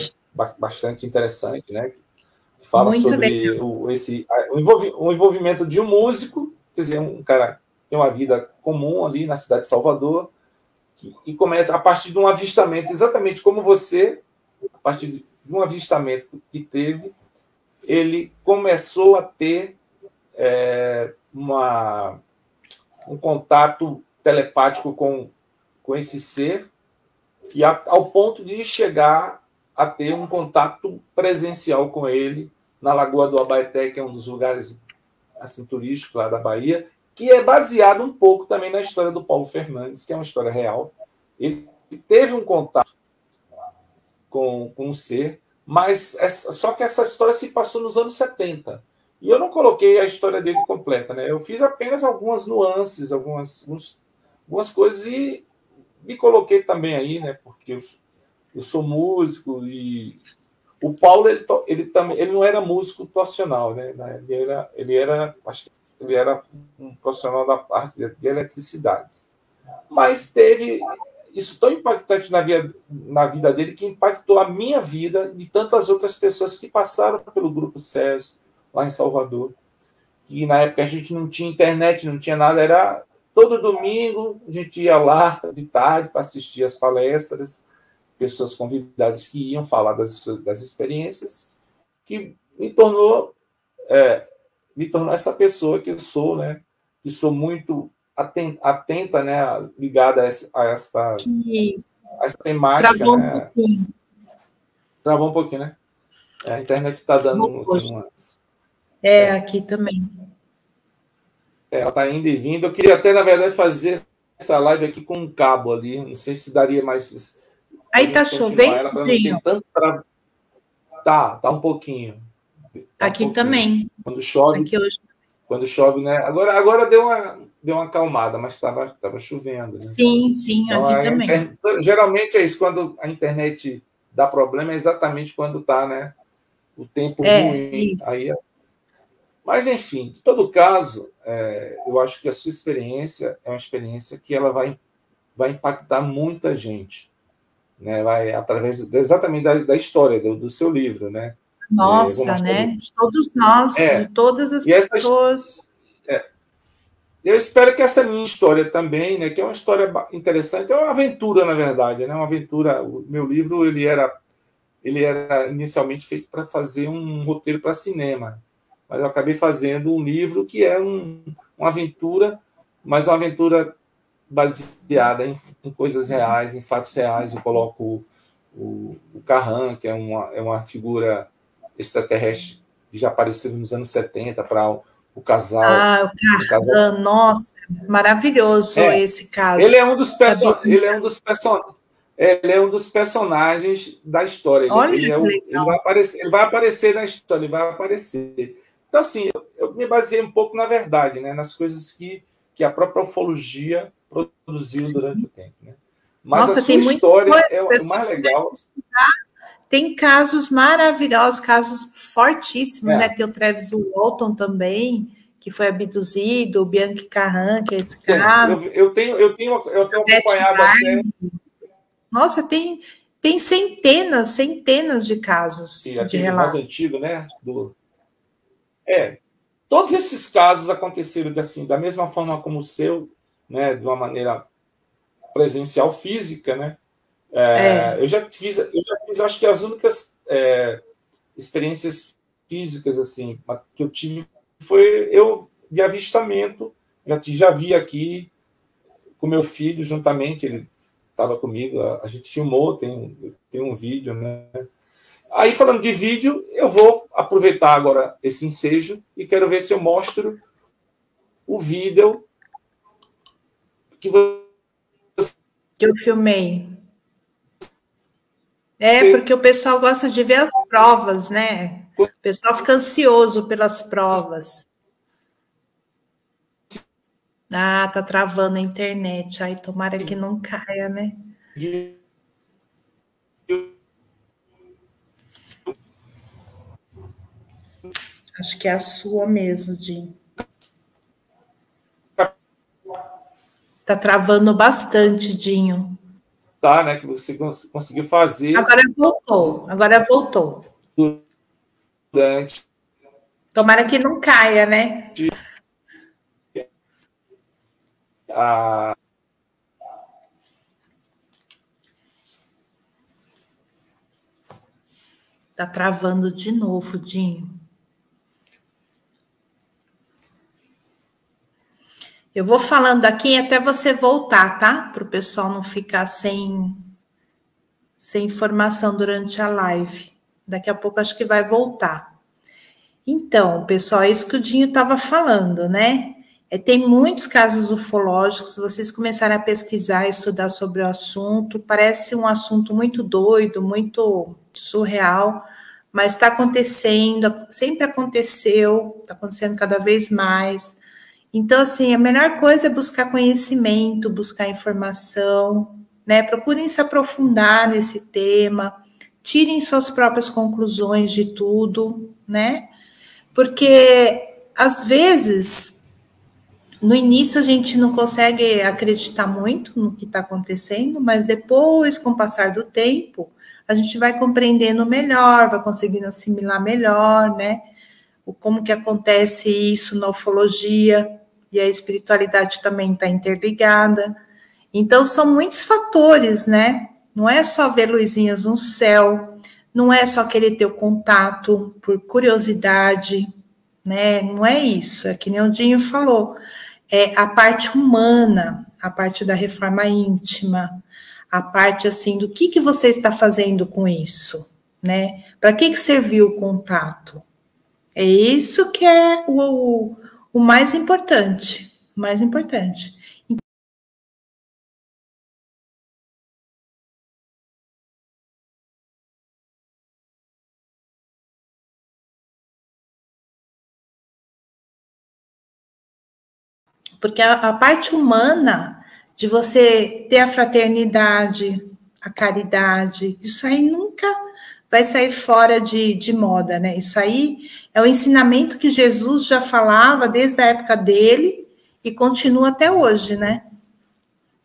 bastante interessante, né? Que fala muito sobre o envolvimento de um músico, quer dizer, um cara que tem uma vida comum ali na cidade de Salvador, e começa a partir de um avistamento, exatamente como você, a partir de um avistamento que teve, ele começou a ter um contato telepático com esse ser, e ao ponto de chegar a ter um contato presencial com ele na Lagoa do Abaeté, que é um dos lugares assim, turísticos lá da Bahia, que é baseado um pouco também na história do Paulo Fernandes, que é uma história real. Ele teve um contato com um ser, mas só que essa história se passou nos anos 70. E eu não coloquei a história dele completa, né? Eu fiz apenas algumas nuances, algumas coisas, e me coloquei também aí, né? Porque eu sou músico, e o Paulo ele não era músico profissional, né? Ele era um profissional da parte de eletricidade. Mas teve isso tão impactante na vida dele, que impactou a minha vida e de tantas outras pessoas que passaram pelo Grupo SES lá em Salvador, que na época a gente não tinha internet, não tinha nada, era todo domingo a gente ia lá de tarde para assistir as palestras, pessoas convidadas que iam falar das experiências, que me tornou essa pessoa que eu sou, né? Que sou muito atenta, né? Ligada a essa temática. Travou um pouquinho. Travou um pouquinho, né? A internet está dando umas... aqui também. Ela está indo e vindo. Eu queria até, na verdade, fazer essa live aqui com um cabo ali. Não sei se daria mais... Aí tá chovendo? Tá um pouquinho. Aqui também. Quando chove... Aqui hoje. quando chove, né? Agora deu uma acalmada, mas estava chovendo, né? Sim, sim, Então, aqui também. geralmente é isso, quando a internet dá problema, é exatamente quando está, né, o tempo ruim. Isso. Mas, enfim, de todo caso, eu acho que a sua experiência é uma experiência que ela vai impactar muita gente, né? Vai através exatamente da história do seu livro, né? Eu vou Nossa, mostrar. né? De todos nós, de todas as E pessoas. eu espero que essa minha história também, né, que é uma história interessante, é uma aventura, na verdade, né? Uma aventura. O meu livro ele era inicialmente feito para fazer um roteiro para cinema, mas eu acabei fazendo um livro que é uma aventura, mas uma aventura baseada em coisas reais, em fatos reais. Eu coloco o Carran, que é uma figura extraterrestre que já apareceu nos anos 70 para o casal. Ah, o O casal Carran, nossa, maravilhoso é, esse caso. ele é um dos Sabia? ele é um dos personagens da história. Olha Ele vai aparecer na história, ele vai aparecer. Então, assim, eu me baseei um pouco na verdade, né, nas coisas que a própria ufologia produziu durante o tempo, né? Mas a Nossa, sua tem muita história coisa. é O o pessoal mais começa legal. a estudar. Tem casos maravilhosos, casos fortíssimos, né? É, Tem o Travis Walton também, que foi abduzido, o Bianchi Carran, que é esse tem. caso, Eu tenho Beth acompanhado até Mine. Nossa, tem centenas, centenas de casos de aquele mais relatos. antigo, né? É, Todos esses casos aconteceram assim, da mesma forma como o seu, né, de uma maneira presencial física, né? É, Eu já fiz, acho que as únicas experiências físicas assim que eu tive foi eu de avistamento. Já vi aqui com meu filho juntamente, ele estava comigo, a gente filmou, tem um vídeo, né? Aí, falando de vídeo, eu vou aproveitar agora esse ensejo e quero ver se eu mostro o vídeo que que eu filmei. É, você porque o pessoal gosta de ver as provas, né? O pessoal fica ansioso pelas provas. Ah, tá travando a internet. Ai, tomara que não caia, né? conseguiu. Acho que é a sua mesmo, Di. Tá travando bastante, Dinho. Tá, né, que você conseguiu fazer Agora voltou, agora voltou. durante Tomara que não caia, né? a. Tá travando de novo, Dinho. Eu vou falando aqui até você voltar, tá? Para o pessoal não ficar sem informação durante a live. Daqui a pouco acho que vai voltar. Então, pessoal, é isso que o Dinho estava falando, né? Tem muitos casos ufológicos, se vocês começarem a pesquisar, estudar sobre o assunto, parece um assunto muito doido, muito surreal, mas está acontecendo, sempre aconteceu, está acontecendo cada vez mais. Então, assim, a melhor coisa é buscar conhecimento, buscar informação, né? Procurem se aprofundar nesse tema, tirem suas próprias conclusões de tudo, né? Porque às vezes no início a gente não consegue acreditar muito no que está acontecendo, mas depois, com o passar do tempo, a gente vai compreendendo melhor, vai conseguindo assimilar melhor, né? Como que acontece isso na ufologia, e a espiritualidade também está interligada. Então, são muitos fatores, né? Não é só ver luzinhas no céu, não é só querer ter o contato por curiosidade, né? Não é isso, é que nem o Dinho falou. É a parte humana, a parte da reforma íntima, a parte assim do que você está fazendo com isso, né? Para que serviu o contato? É isso que é o mais importante, o mais importante. Porque a parte humana de você ter a fraternidade, a caridade, isso aí nunca vai sair fora de moda, né? Isso aí é o ensinamento que Jesus já falava desde a época dele e continua até hoje, né?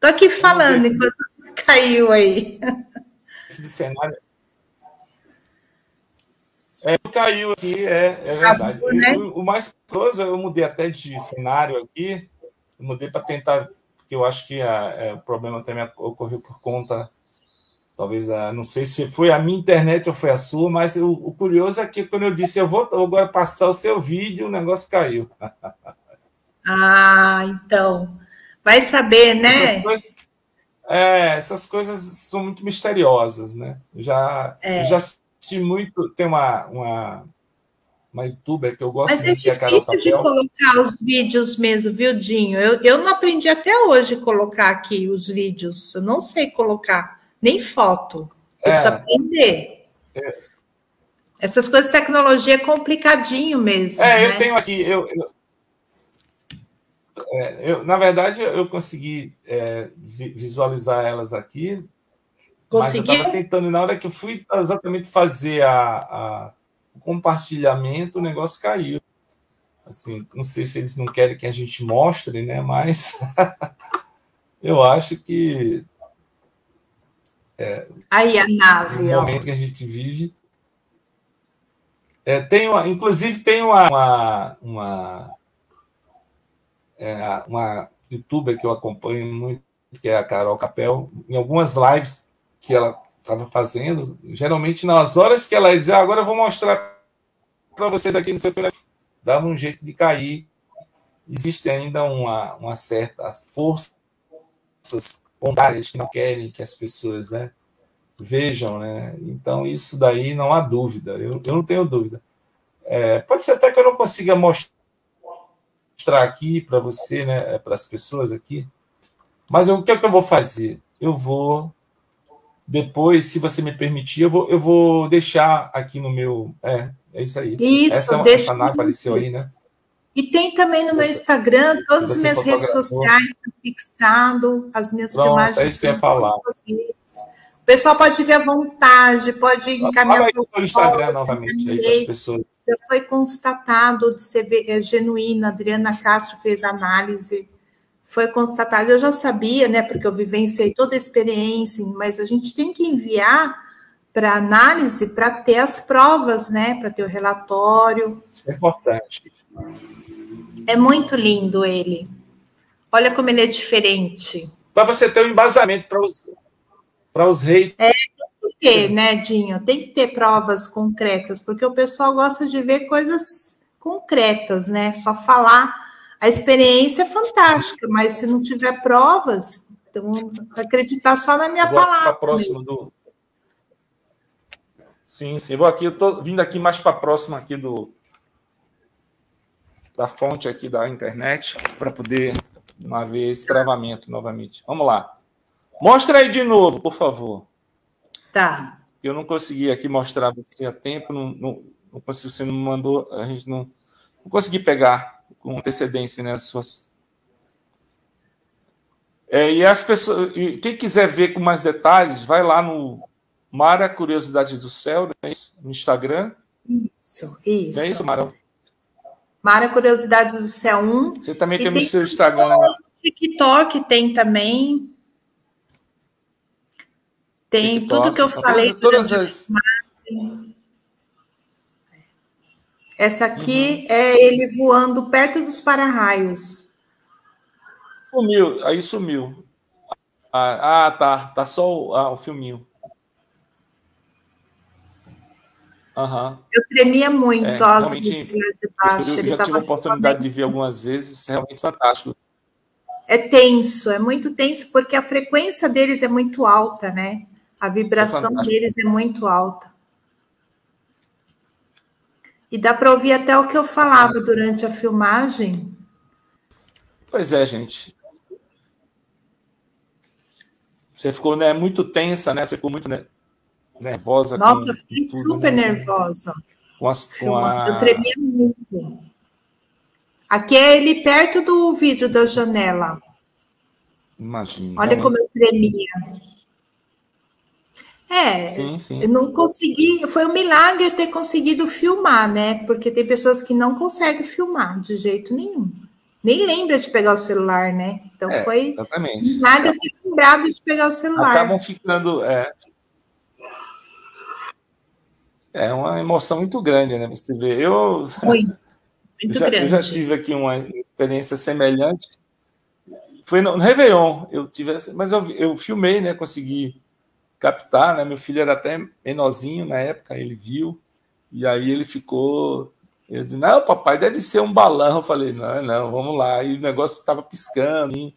Tô aqui falando enquanto caiu aí. De cenário. Caiu aqui, é verdade. Acabou, né? O mais curioso, eu mudei até de cenário aqui, eu mudei para tentar, porque eu acho que o problema também ocorreu por conta, talvez, não sei se foi a minha internet ou foi a sua, mas o curioso é que quando eu disse eu vou agora passar o seu vídeo, o negócio caiu. Ah, então, vai saber, né? Essas coisas são muito misteriosas, né? Eu já assisti muito, tem uma youtuber que eu gosto Mas é muito, que é a Carol difícil de Capel. colocar os vídeos mesmo, viu, Dinho? Eu não aprendi até hoje colocar aqui os vídeos. Eu não sei colocar, nem foto. Eu preciso aprender. Essas coisas de tecnologia é complicadinho mesmo, né? Eu tenho aqui... na verdade, eu consegui visualizar elas aqui, mas eu estava tentando, e na hora que eu fui exatamente fazer o compartilhamento, o negócio caiu. Assim, não sei se eles não querem que a gente mostre, né? Mas eu acho que aí a nave, no momento que a gente vive, inclusive tem uma youtuber que eu acompanho muito, que é a Carol Capel, em algumas lives que ela estava fazendo, geralmente nas horas que ela dizia, agora eu vou mostrar para vocês aqui, não sei o que, dava um jeito de cair. Existe ainda uma certa forças contrárias que não querem que as pessoas, né, vejam, né? Então isso daí não há dúvida, eu não tenho dúvida. Pode ser até que eu não consiga mostrar aqui para você, né, para as pessoas aqui, mas o que é que eu vou fazer? Eu vou depois, se você me permitir, eu vou deixar aqui no meu... É isso aí. Isso, essa nave apareceu aí, né? E tem também no meu Instagram, todas as minhas redes sociais estão fixado, as minhas filmagens. É isso que eu ia falar. O pessoal pode ver à vontade, pode encaminhar para o Instagram novamente aí para as pessoas. Já foi constatado de ser genuína, a Adriana Castro fez análise, foi constatado. Eu já sabia, né, porque eu vivenciei toda a experiência, mas a gente tem que enviar para análise para ter as provas, né, para ter o relatório. Isso é importante. É muito lindo ele. Olha como ele é diferente. Para você ter um embasamento para os haters. Tem que ter, né, Dinho? Tem que ter provas concretas, porque o pessoal gosta de ver coisas concretas, né? Só falar. A experiência é fantástica, mas se não tiver provas, então acreditar só na minha palavra. Próximo do... Sim. Eu estou vindo aqui mais para próximo aqui da fonte aqui da internet, para poder não haver esse travamento novamente. Vamos lá. Mostra aí de novo, por favor. Tá. Eu não consegui aqui mostrar você a tempo, não consegui, você não mandou, a gente não consegui pegar com antecedência, né, as suas... e as pessoas, quem quiser ver com mais detalhes, vai lá no Mara Curiosidades do Céu, né, no Instagram. Isso. É isso, Mara? Mara Curiosidades do Céu 1. Você também tem no seu Instagram. Né? TikTok tem também. Tem TikTok, tudo que eu falei. Todas as... Essa aqui é ele voando perto dos para-raios. Sumiu. Tá só o filminho. Eu tremia muito as luzes de baixo. Eu já tive a oportunidade de ver algumas vezes, é realmente fantástico. É tenso, é muito tenso, porque a frequência deles é muito alta, né? A vibração deles é muito alta. E dá para ouvir até o que eu falava durante a filmagem. Pois é, gente. Você ficou, né, muito tensa, né? Você ficou muito nervosa. Nossa, eu fiquei super nervosa. Eu tremia muito. Aqui é ele perto do vidro da janela. Imagina. Olha como eu tremia. Sim, sim. Eu não consegui, foi um milagre eu ter conseguido filmar, né? Porque tem pessoas que não conseguem filmar de jeito nenhum. Nem lembra de pegar o celular, né? Então foi exatamente. um milagre eu ter lembrado de pegar o celular. Acabam ficando. É uma emoção muito grande, né? Você vê. Muito grande. Eu já tive aqui uma experiência semelhante. Foi no Réveillon. Mas eu filmei, né? Consegui captar, né? Meu filho era até menorzinho na época, ele viu, e aí ele ficou. Ele disse: não, papai, deve ser um balão. Eu falei: não, vamos lá. E o negócio estava piscando.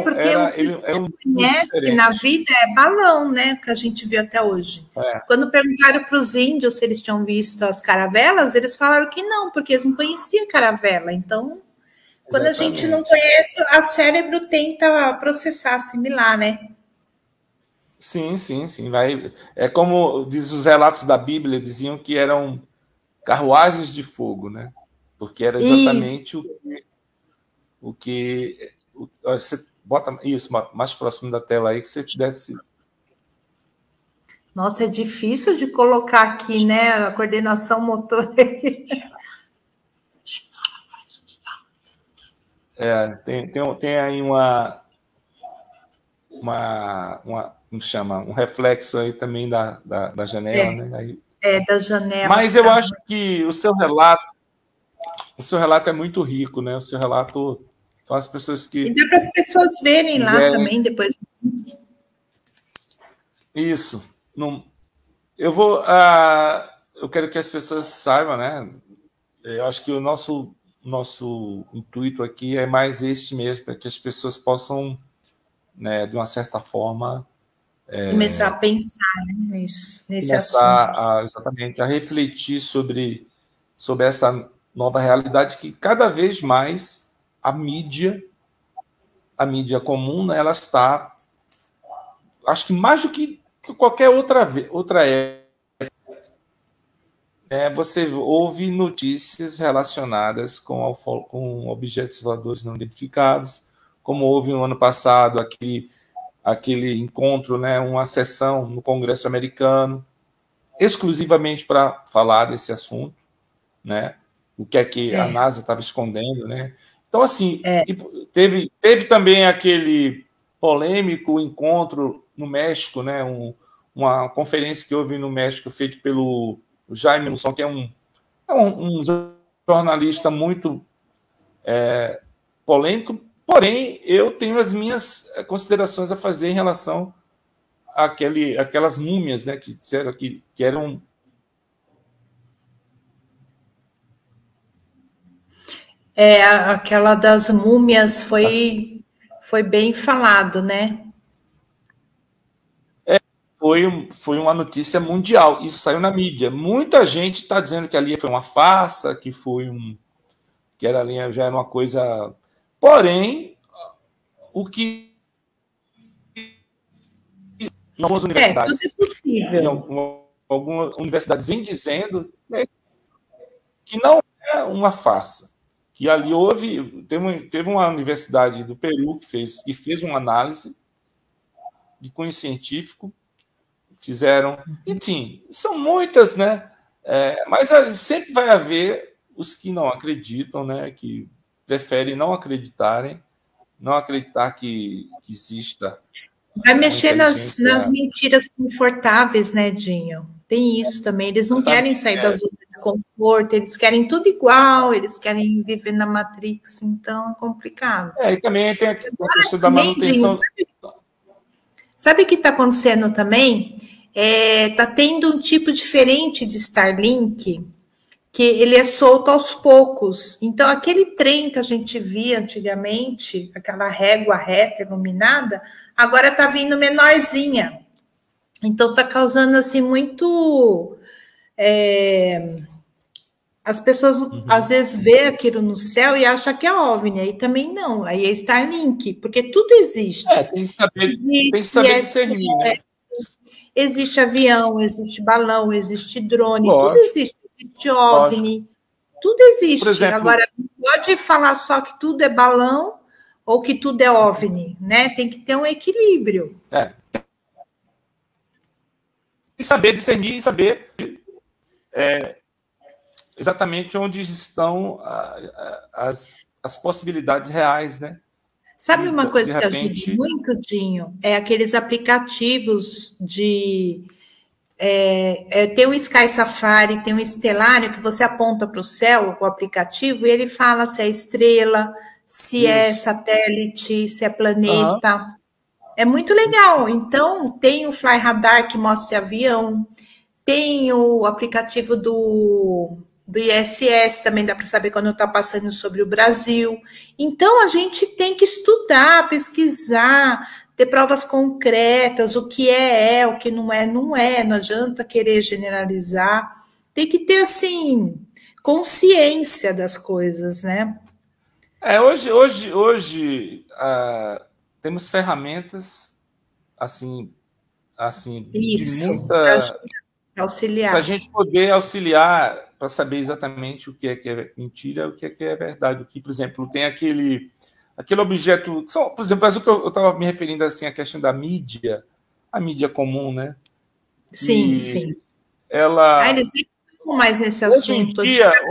Porque o que a gente conhece na vida é balão, né? Que a gente viu até hoje. Quando perguntaram para os índios se eles tinham visto as caravelas, eles falaram que não, porque eles não conheciam caravela. Então, quando a gente não conhece, o cérebro tenta processar, assimilar, né? Sim. Vai. É como diz os relatos da Bíblia, diziam que eram carruagens de fogo, né? Porque era exatamente o que você bota isso mais próximo da tela aí que você pudesse. Nossa, é difícil de colocar aqui, né? A coordenação motor. Tem aí como chama? Um reflexo aí também da janela, né? Aí, da janela. Mas eu acho que o seu relato é muito rico, né? O seu relato, então as pessoas que... E dá para as pessoas verem lá também depois. Isso. Eu quero que as pessoas saibam, né? Eu acho que o nosso intuito aqui é mais este mesmo, para que as pessoas possam, né, de uma certa forma... começar a pensar, né, nesse assunto. Exatamente, a refletir sobre essa nova realidade que cada vez mais a mídia comum, né, ela está, acho que mais do que qualquer outra você ouve notícias relacionadas com objetos voadores não identificados, como houve no ano passado aquele encontro, né, uma sessão no Congresso americano, exclusivamente para falar desse assunto, né, o que é que a NASA estava escondendo, né? Então, assim, teve também aquele polêmico encontro no México, né, uma conferência que houve no México feita pelo Jaime Musson, que é um jornalista muito polêmico. Porém, eu tenho as minhas considerações a fazer em relação àquelas múmias, né, que disseram que eram... Aquela das múmias foi bem falado, né? Foi uma notícia mundial. Isso saiu na mídia. Muita gente está dizendo que ali foi uma farsa, que ali já era uma coisa... Porém, o que em algumas universidades, tudo é possível. Algumas universidades vêm dizendo, né, que não é uma farsa, que ali teve uma universidade do Peru que fez uma análise de cunho científico, fizeram, enfim, são muitas, né? Mas sempre vai haver os que não acreditam, né? Que preferem não acreditar que exista. Vai mexer nas mentiras confortáveis, né, Dinho? Tem isso também. Eles não querem sair da zona de conforto, eles querem tudo igual, eles querem viver na Matrix, então é complicado. E também tem a questão da manutenção. Dinho, sabe o que está acontecendo também? Está tendo um tipo diferente de Starlink, que ele é solto aos poucos. Então, aquele trem que a gente via antigamente, aquela régua reta, iluminada, agora está vindo menorzinha. Então, está causando, assim, muito... As pessoas, às vezes, vê aquilo no céu e acham que é OVNI. Aí também não. Aí é Starlink, porque tudo existe. Tem que saber discernir, né? Existe avião, existe balão, existe drone, tudo existe. Existe OVNI. Tudo existe. Por exemplo, agora, não pode falar só que tudo é balão ou que tudo é OVNI, né? Tem que ter um equilíbrio. E saber discernir e saber exatamente onde estão as possibilidades reais, né? Sabe uma coisa que repente... ajuda muito, Dinho? É aqueles aplicativos de... tem um Sky Safari, tem um Estelário, que você aponta para o céu com o aplicativo e ele fala se é estrela, se é satélite, se é planeta. É muito legal. Então, tem o Fly Radar, que mostra se é avião, tem o aplicativo do ISS, também dá para saber quando está passando sobre o Brasil. Então, a gente tem que estudar, pesquisar, ter provas concretas, o que é, o que não é, não é. Não adianta querer generalizar. Tem que ter, assim, consciência das coisas, né? Hoje temos ferramentas, assim Isso, de muita... auxiliar. Para a gente poder auxiliar, para saber exatamente o que é mentira, o que é verdade. O que, por exemplo, tem aquele objeto... Por exemplo, o que eu estava me referindo assim, a questão da mídia, a mídia comum, né? Sim, sim. Ela... eles não mais nesse assunto.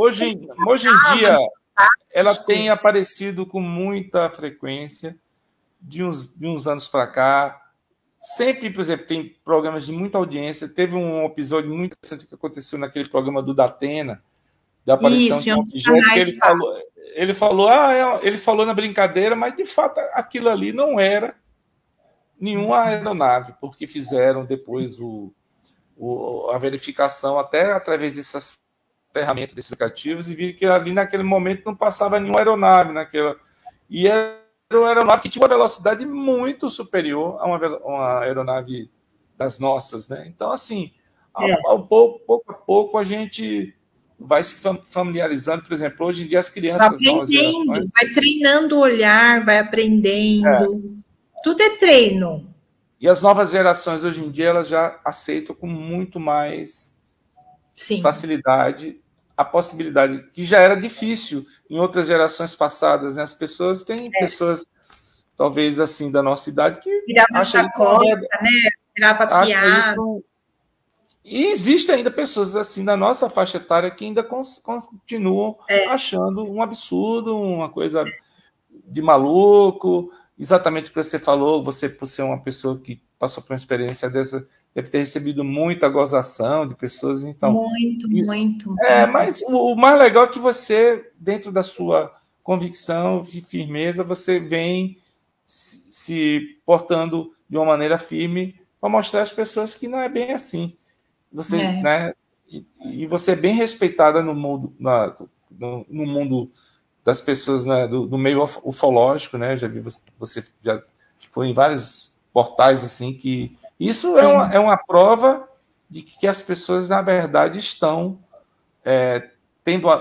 Hoje em dia, ela tem aparecido com muita frequência de uns anos para cá. Sempre, por exemplo, tem programas de muita audiência. Teve um episódio muito interessante que aconteceu naquele programa do Datena, da aparição de um objeto que ele falou na brincadeira, mas de fato aquilo ali não era nenhuma aeronave, porque fizeram depois a verificação até através dessas ferramentas, desses aplicativos, e viram que ali naquele momento não passava nenhuma aeronave e era uma aeronave que tinha uma velocidade muito superior a uma aeronave das nossas, né? Então, assim, pouco a pouco a gente vai se familiarizando. Por exemplo, hoje em dia as crianças... vai treinando o olhar, vai aprendendo. Tudo é treino. E as novas gerações, hoje em dia, elas já aceitam com muito mais facilidade a possibilidade, que já era difícil em outras gerações passadas, né? As pessoas têm pessoas, talvez assim, da nossa idade, que virava chacota, né? Virava piada. E existem ainda pessoas assim da nossa faixa etária que ainda continuam achando um absurdo, uma coisa de maluco. Exatamente o que você falou, você, por ser uma pessoa que passou por uma experiência dessa, deve ter recebido muita gozação de pessoas. Então, muito. Mas o mais legal é que você, dentro da sua convicção e firmeza, você vem se portando de uma maneira firme para mostrar às pessoas que não é bem assim. Você, né? E você é bem respeitada no mundo, no mundo das pessoas, né, do meio ufológico, né? Já vi você já foi em vários portais assim que isso é uma prova de que as pessoas na verdade estão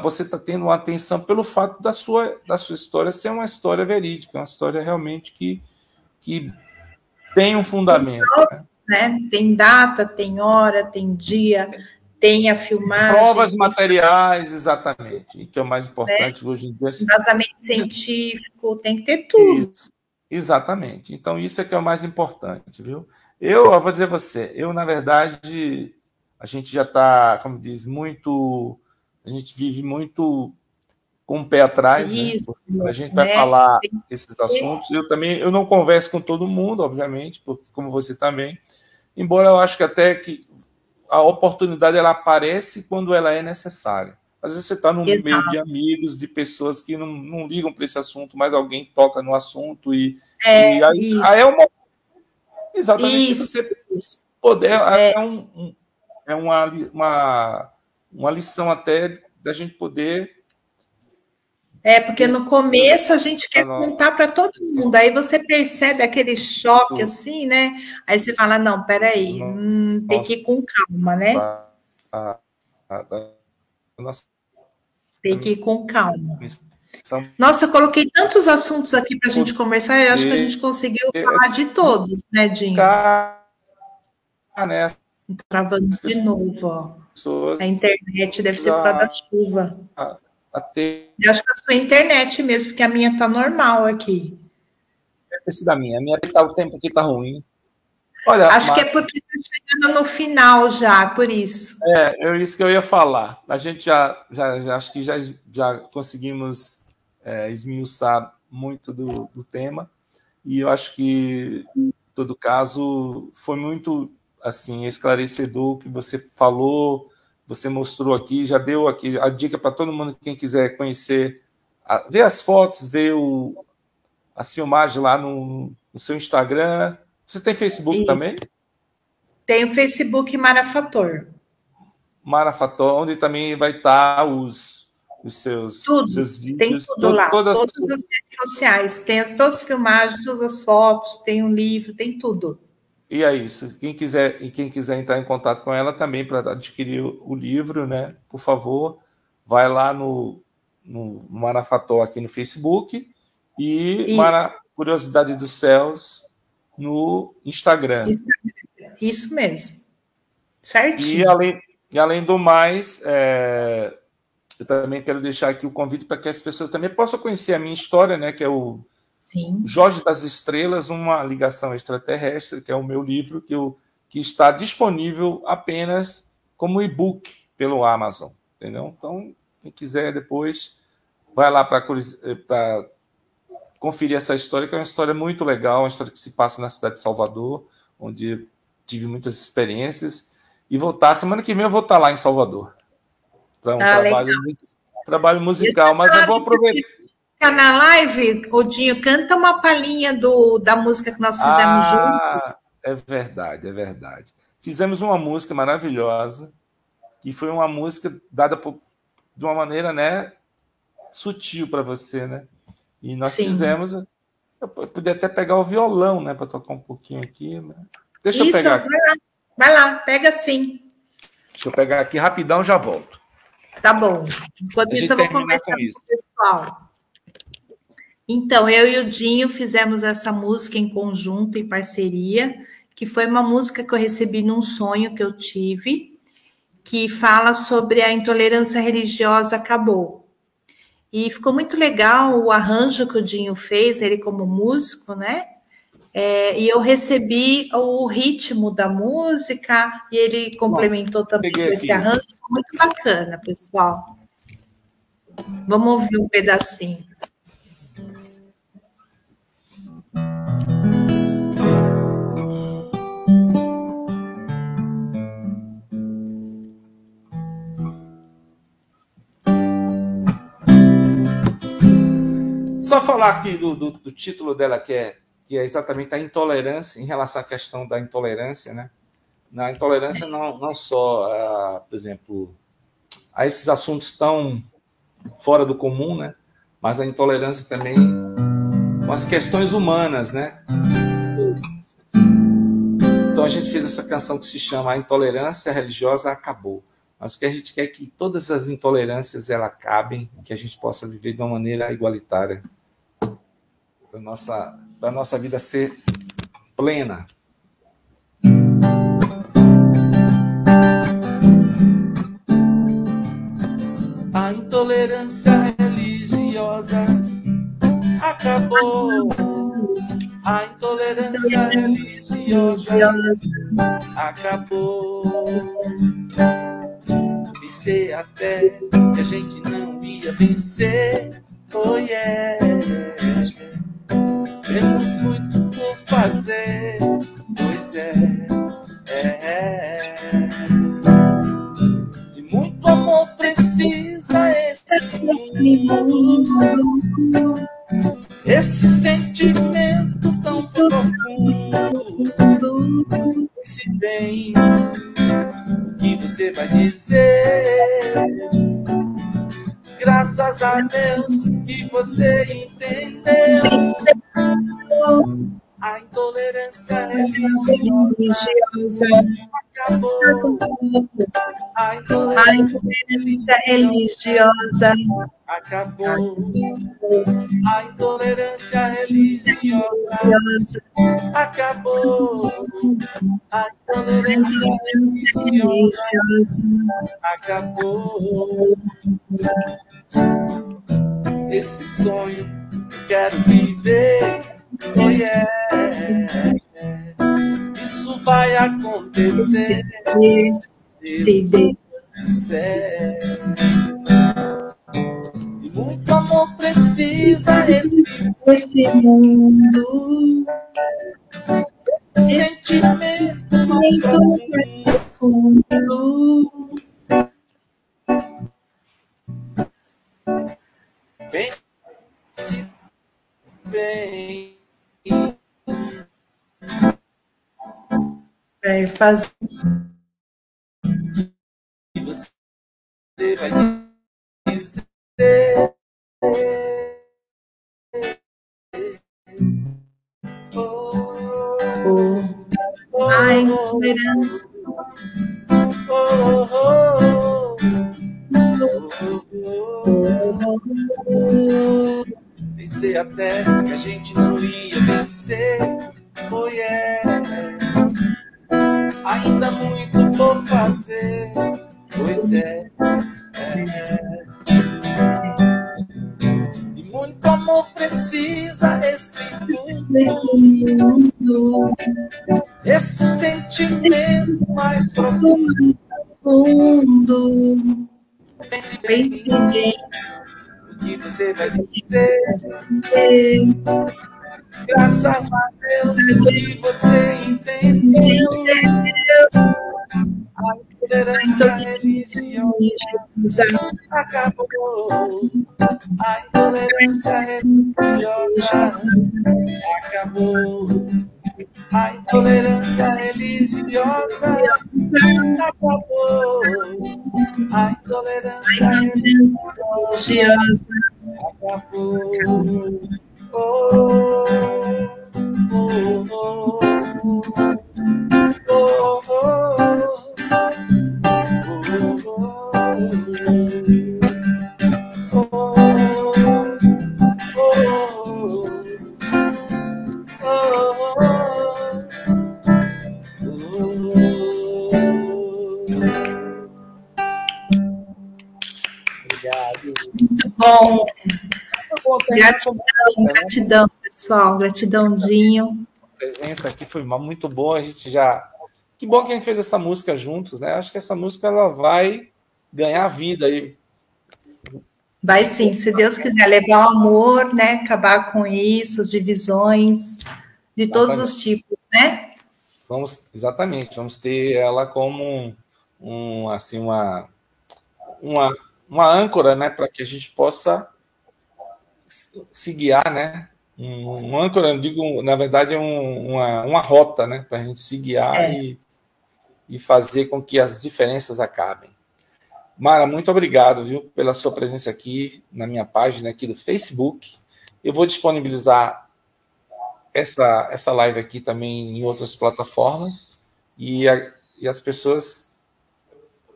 você está tendo uma atenção pelo fato da sua história ser uma história verídica, uma história realmente que tem um fundamento. Né? Tem data, tem hora, tem dia, tem a filmagem. Provas materiais, exatamente, que é o mais importante, né? Hoje em dia. Embasamento científico, tem que ter tudo. Isso, exatamente. Então, isso é que é o mais importante, viu? Eu vou dizer a você, na verdade, a gente já está, como diz, a gente vive muito com o pé atrás, né? A gente vai falar esses assuntos. Eu não converso com todo mundo, obviamente, porque como você também, embora eu acho que até que a oportunidade ela aparece quando ela é necessária. Às vezes você está no meio de amigos, de pessoas que não ligam para esse assunto, mas alguém toca no assunto aí é exatamente isso. Você poder uma lição até da gente poder. Porque no começo a gente quer contar para todo mundo, aí você percebe aquele choque assim, né? Aí você fala, não, peraí, tem que ir com calma, né? Tem que ir com calma. Nossa, eu coloquei tantos assuntos aqui para a gente conversar, eu acho que a gente conseguiu falar de todos, né, Dinho? Travando de novo, ó. A internet deve ser por causa da chuva. ter. Eu acho que a sua internet mesmo, porque a minha está normal aqui. Esse da minha. A minha tá, o tempo aqui está ruim. Olha, acho que é porque está chegando no final já, por isso. É isso que eu ia falar. A gente acho que já conseguimos esmiuçar muito do tema, e eu acho que, em todo caso, foi muito assim esclarecedor o que você falou, você mostrou aqui, já deu aqui a dica para todo mundo, quem quiser conhecer, ver as fotos, ver as filmagens lá no seu Instagram. Você tem Facebook também? Tem o Facebook Marafator. Marafator, onde também vai estar os seus vídeos. Tem tudo lá, todas as redes sociais. Tem todas as filmagens, todas as fotos, tem um livro, tem tudo. E é isso. Quem quiser entrar em contato com ela também para adquirir o livro, né? Por favor, vai lá no Marafator aqui no Facebook e Curiosidade dos Céus no Instagram. Isso mesmo. Certinho. E além do mais, eu também quero deixar aqui o convite para que as pessoas também possam conhecer a minha história, né? Que é o Jorge das Estrelas, uma ligação extraterrestre, que é o meu livro que está disponível apenas como e-book pelo Amazon, entendeu? Então, quem quiser depois, vai lá para conferir essa história, que é uma história muito legal, uma história que se passa na cidade de Salvador, onde tive muitas experiências, e semana que vem eu vou estar lá em Salvador, para trabalho musical, mas eu vou aproveitar. Na live, Odinho, canta uma palhinha da música que nós fizemos juntos. É verdade. Fizemos uma música maravilhosa, que foi uma música dada de uma maneira, né, sutil para você, né? E nós fizemos. Eu podia até pegar o violão, né, para tocar um pouquinho aqui. Né? Deixa eu pegar aqui. Vai lá, pega sim. Deixa eu pegar aqui rapidão, já volto. Tá bom. Enquanto isso, eu vou conversar com o pessoal. Então, eu e o Dinho fizemos essa música em conjunto, em parceria, que foi uma música que eu recebi num sonho que eu tive, que fala sobre a intolerância religiosa acabou. E ficou muito legal o arranjo que o Dinho fez, ele como músico, né? E eu recebi o ritmo da música e ele complementou também com esse arranjo. Ficou muito bacana, pessoal. Vamos ouvir um pedacinho. Só falar aqui do título dela, que é exatamente a intolerância, em relação à questão da intolerância, né? Na intolerância, não só, por exemplo, a esses assuntos tão fora do comum, né? Mas a intolerância também com as questões humanas, né? Então a gente fez essa canção que se chama A Intolerância Religiosa Acabou. Mas o que a gente quer é que todas as intolerâncias elas acabem, que a gente possa viver de uma maneira igualitária, para a nossa vida ser plena. A intolerância religiosa acabou. A intolerância religiosa acabou. Pensei até que a gente não ia vencer. Oh yeah. Temos muito por fazer. Pois de muito amor precisa esse mundo. Esse sentimento tão profundo. Se bem, o que você vai dizer? Graças a Deus que você entendeu. A intolerância religiosa acabou. A intolerância religiosa acabou. A intolerância religiosa acabou. A intolerância religiosa acabou. esse sonho eu quero viver. Oh, yeah. Isso vai acontecer se Deus quiser. E muito amor precisa esse mundo, esse sentimento mais profundo. Pense bem. Vai fazer. E você vai dizer. Ai, pensei até que a gente não ia vencer. Oh, yeah. Ainda muito por fazer. Pois é. E muito amor precisa esse mundo, esse sentimento mais profundo. Pense bem o que você vai dizer. Graças a Deus que você entendeu. A intolerância religiosa acabou. A intolerância religiosa acabou. A intolerância religiosa acabou. A intolerância religiosa acabou. Oh, oh, oh, oh, oh, Bom, gratidão, pessoal, gratidão, Dinho. A presença aqui foi muito boa, a gente já... Que bom que a gente fez essa música juntos, né? Acho que essa música ela vai ganhar vida aí. Vai sim, se Deus quiser, levar o amor, né? Acabar com isso, as divisões de todos os tipos, né? Exatamente, vamos ter ela como assim, uma âncora, né, para que a gente possa se guiar, né? Um âncora, eu digo, na verdade, é uma rota, né, para a gente se guiar e fazer com que as diferenças acabem. Mara, muito obrigado, viu, pela sua presença aqui na minha página aqui do Facebook. Eu vou disponibilizar essa live aqui também em outras plataformas e as pessoas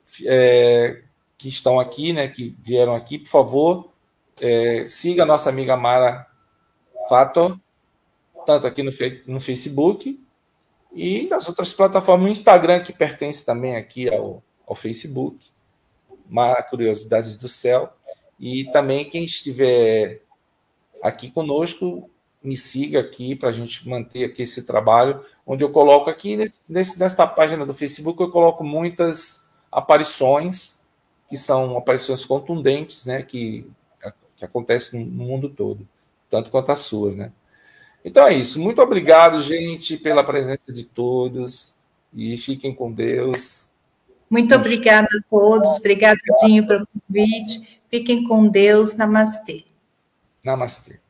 que estão aqui, né, que vieram aqui, por favor, siga a nossa amiga Mara Fato, tanto aqui no Facebook e nas outras plataformas, o Instagram, que pertence também aqui ao Facebook, Mara Curiosidades do Céu, e também quem estiver aqui conosco, me siga aqui para a gente manter aqui esse trabalho, onde eu coloco aqui, nesta página do Facebook, eu coloco muitas aparições, que são aparições contundentes, né, que acontecem no mundo todo, tanto quanto as suas, né? Então é isso. Muito obrigado, gente, pela presença de todos e fiquem com Deus. Muito obrigada a todos. Obrigado, Dinho, pelo convite. Fiquem com Deus. Namastê. Namastê.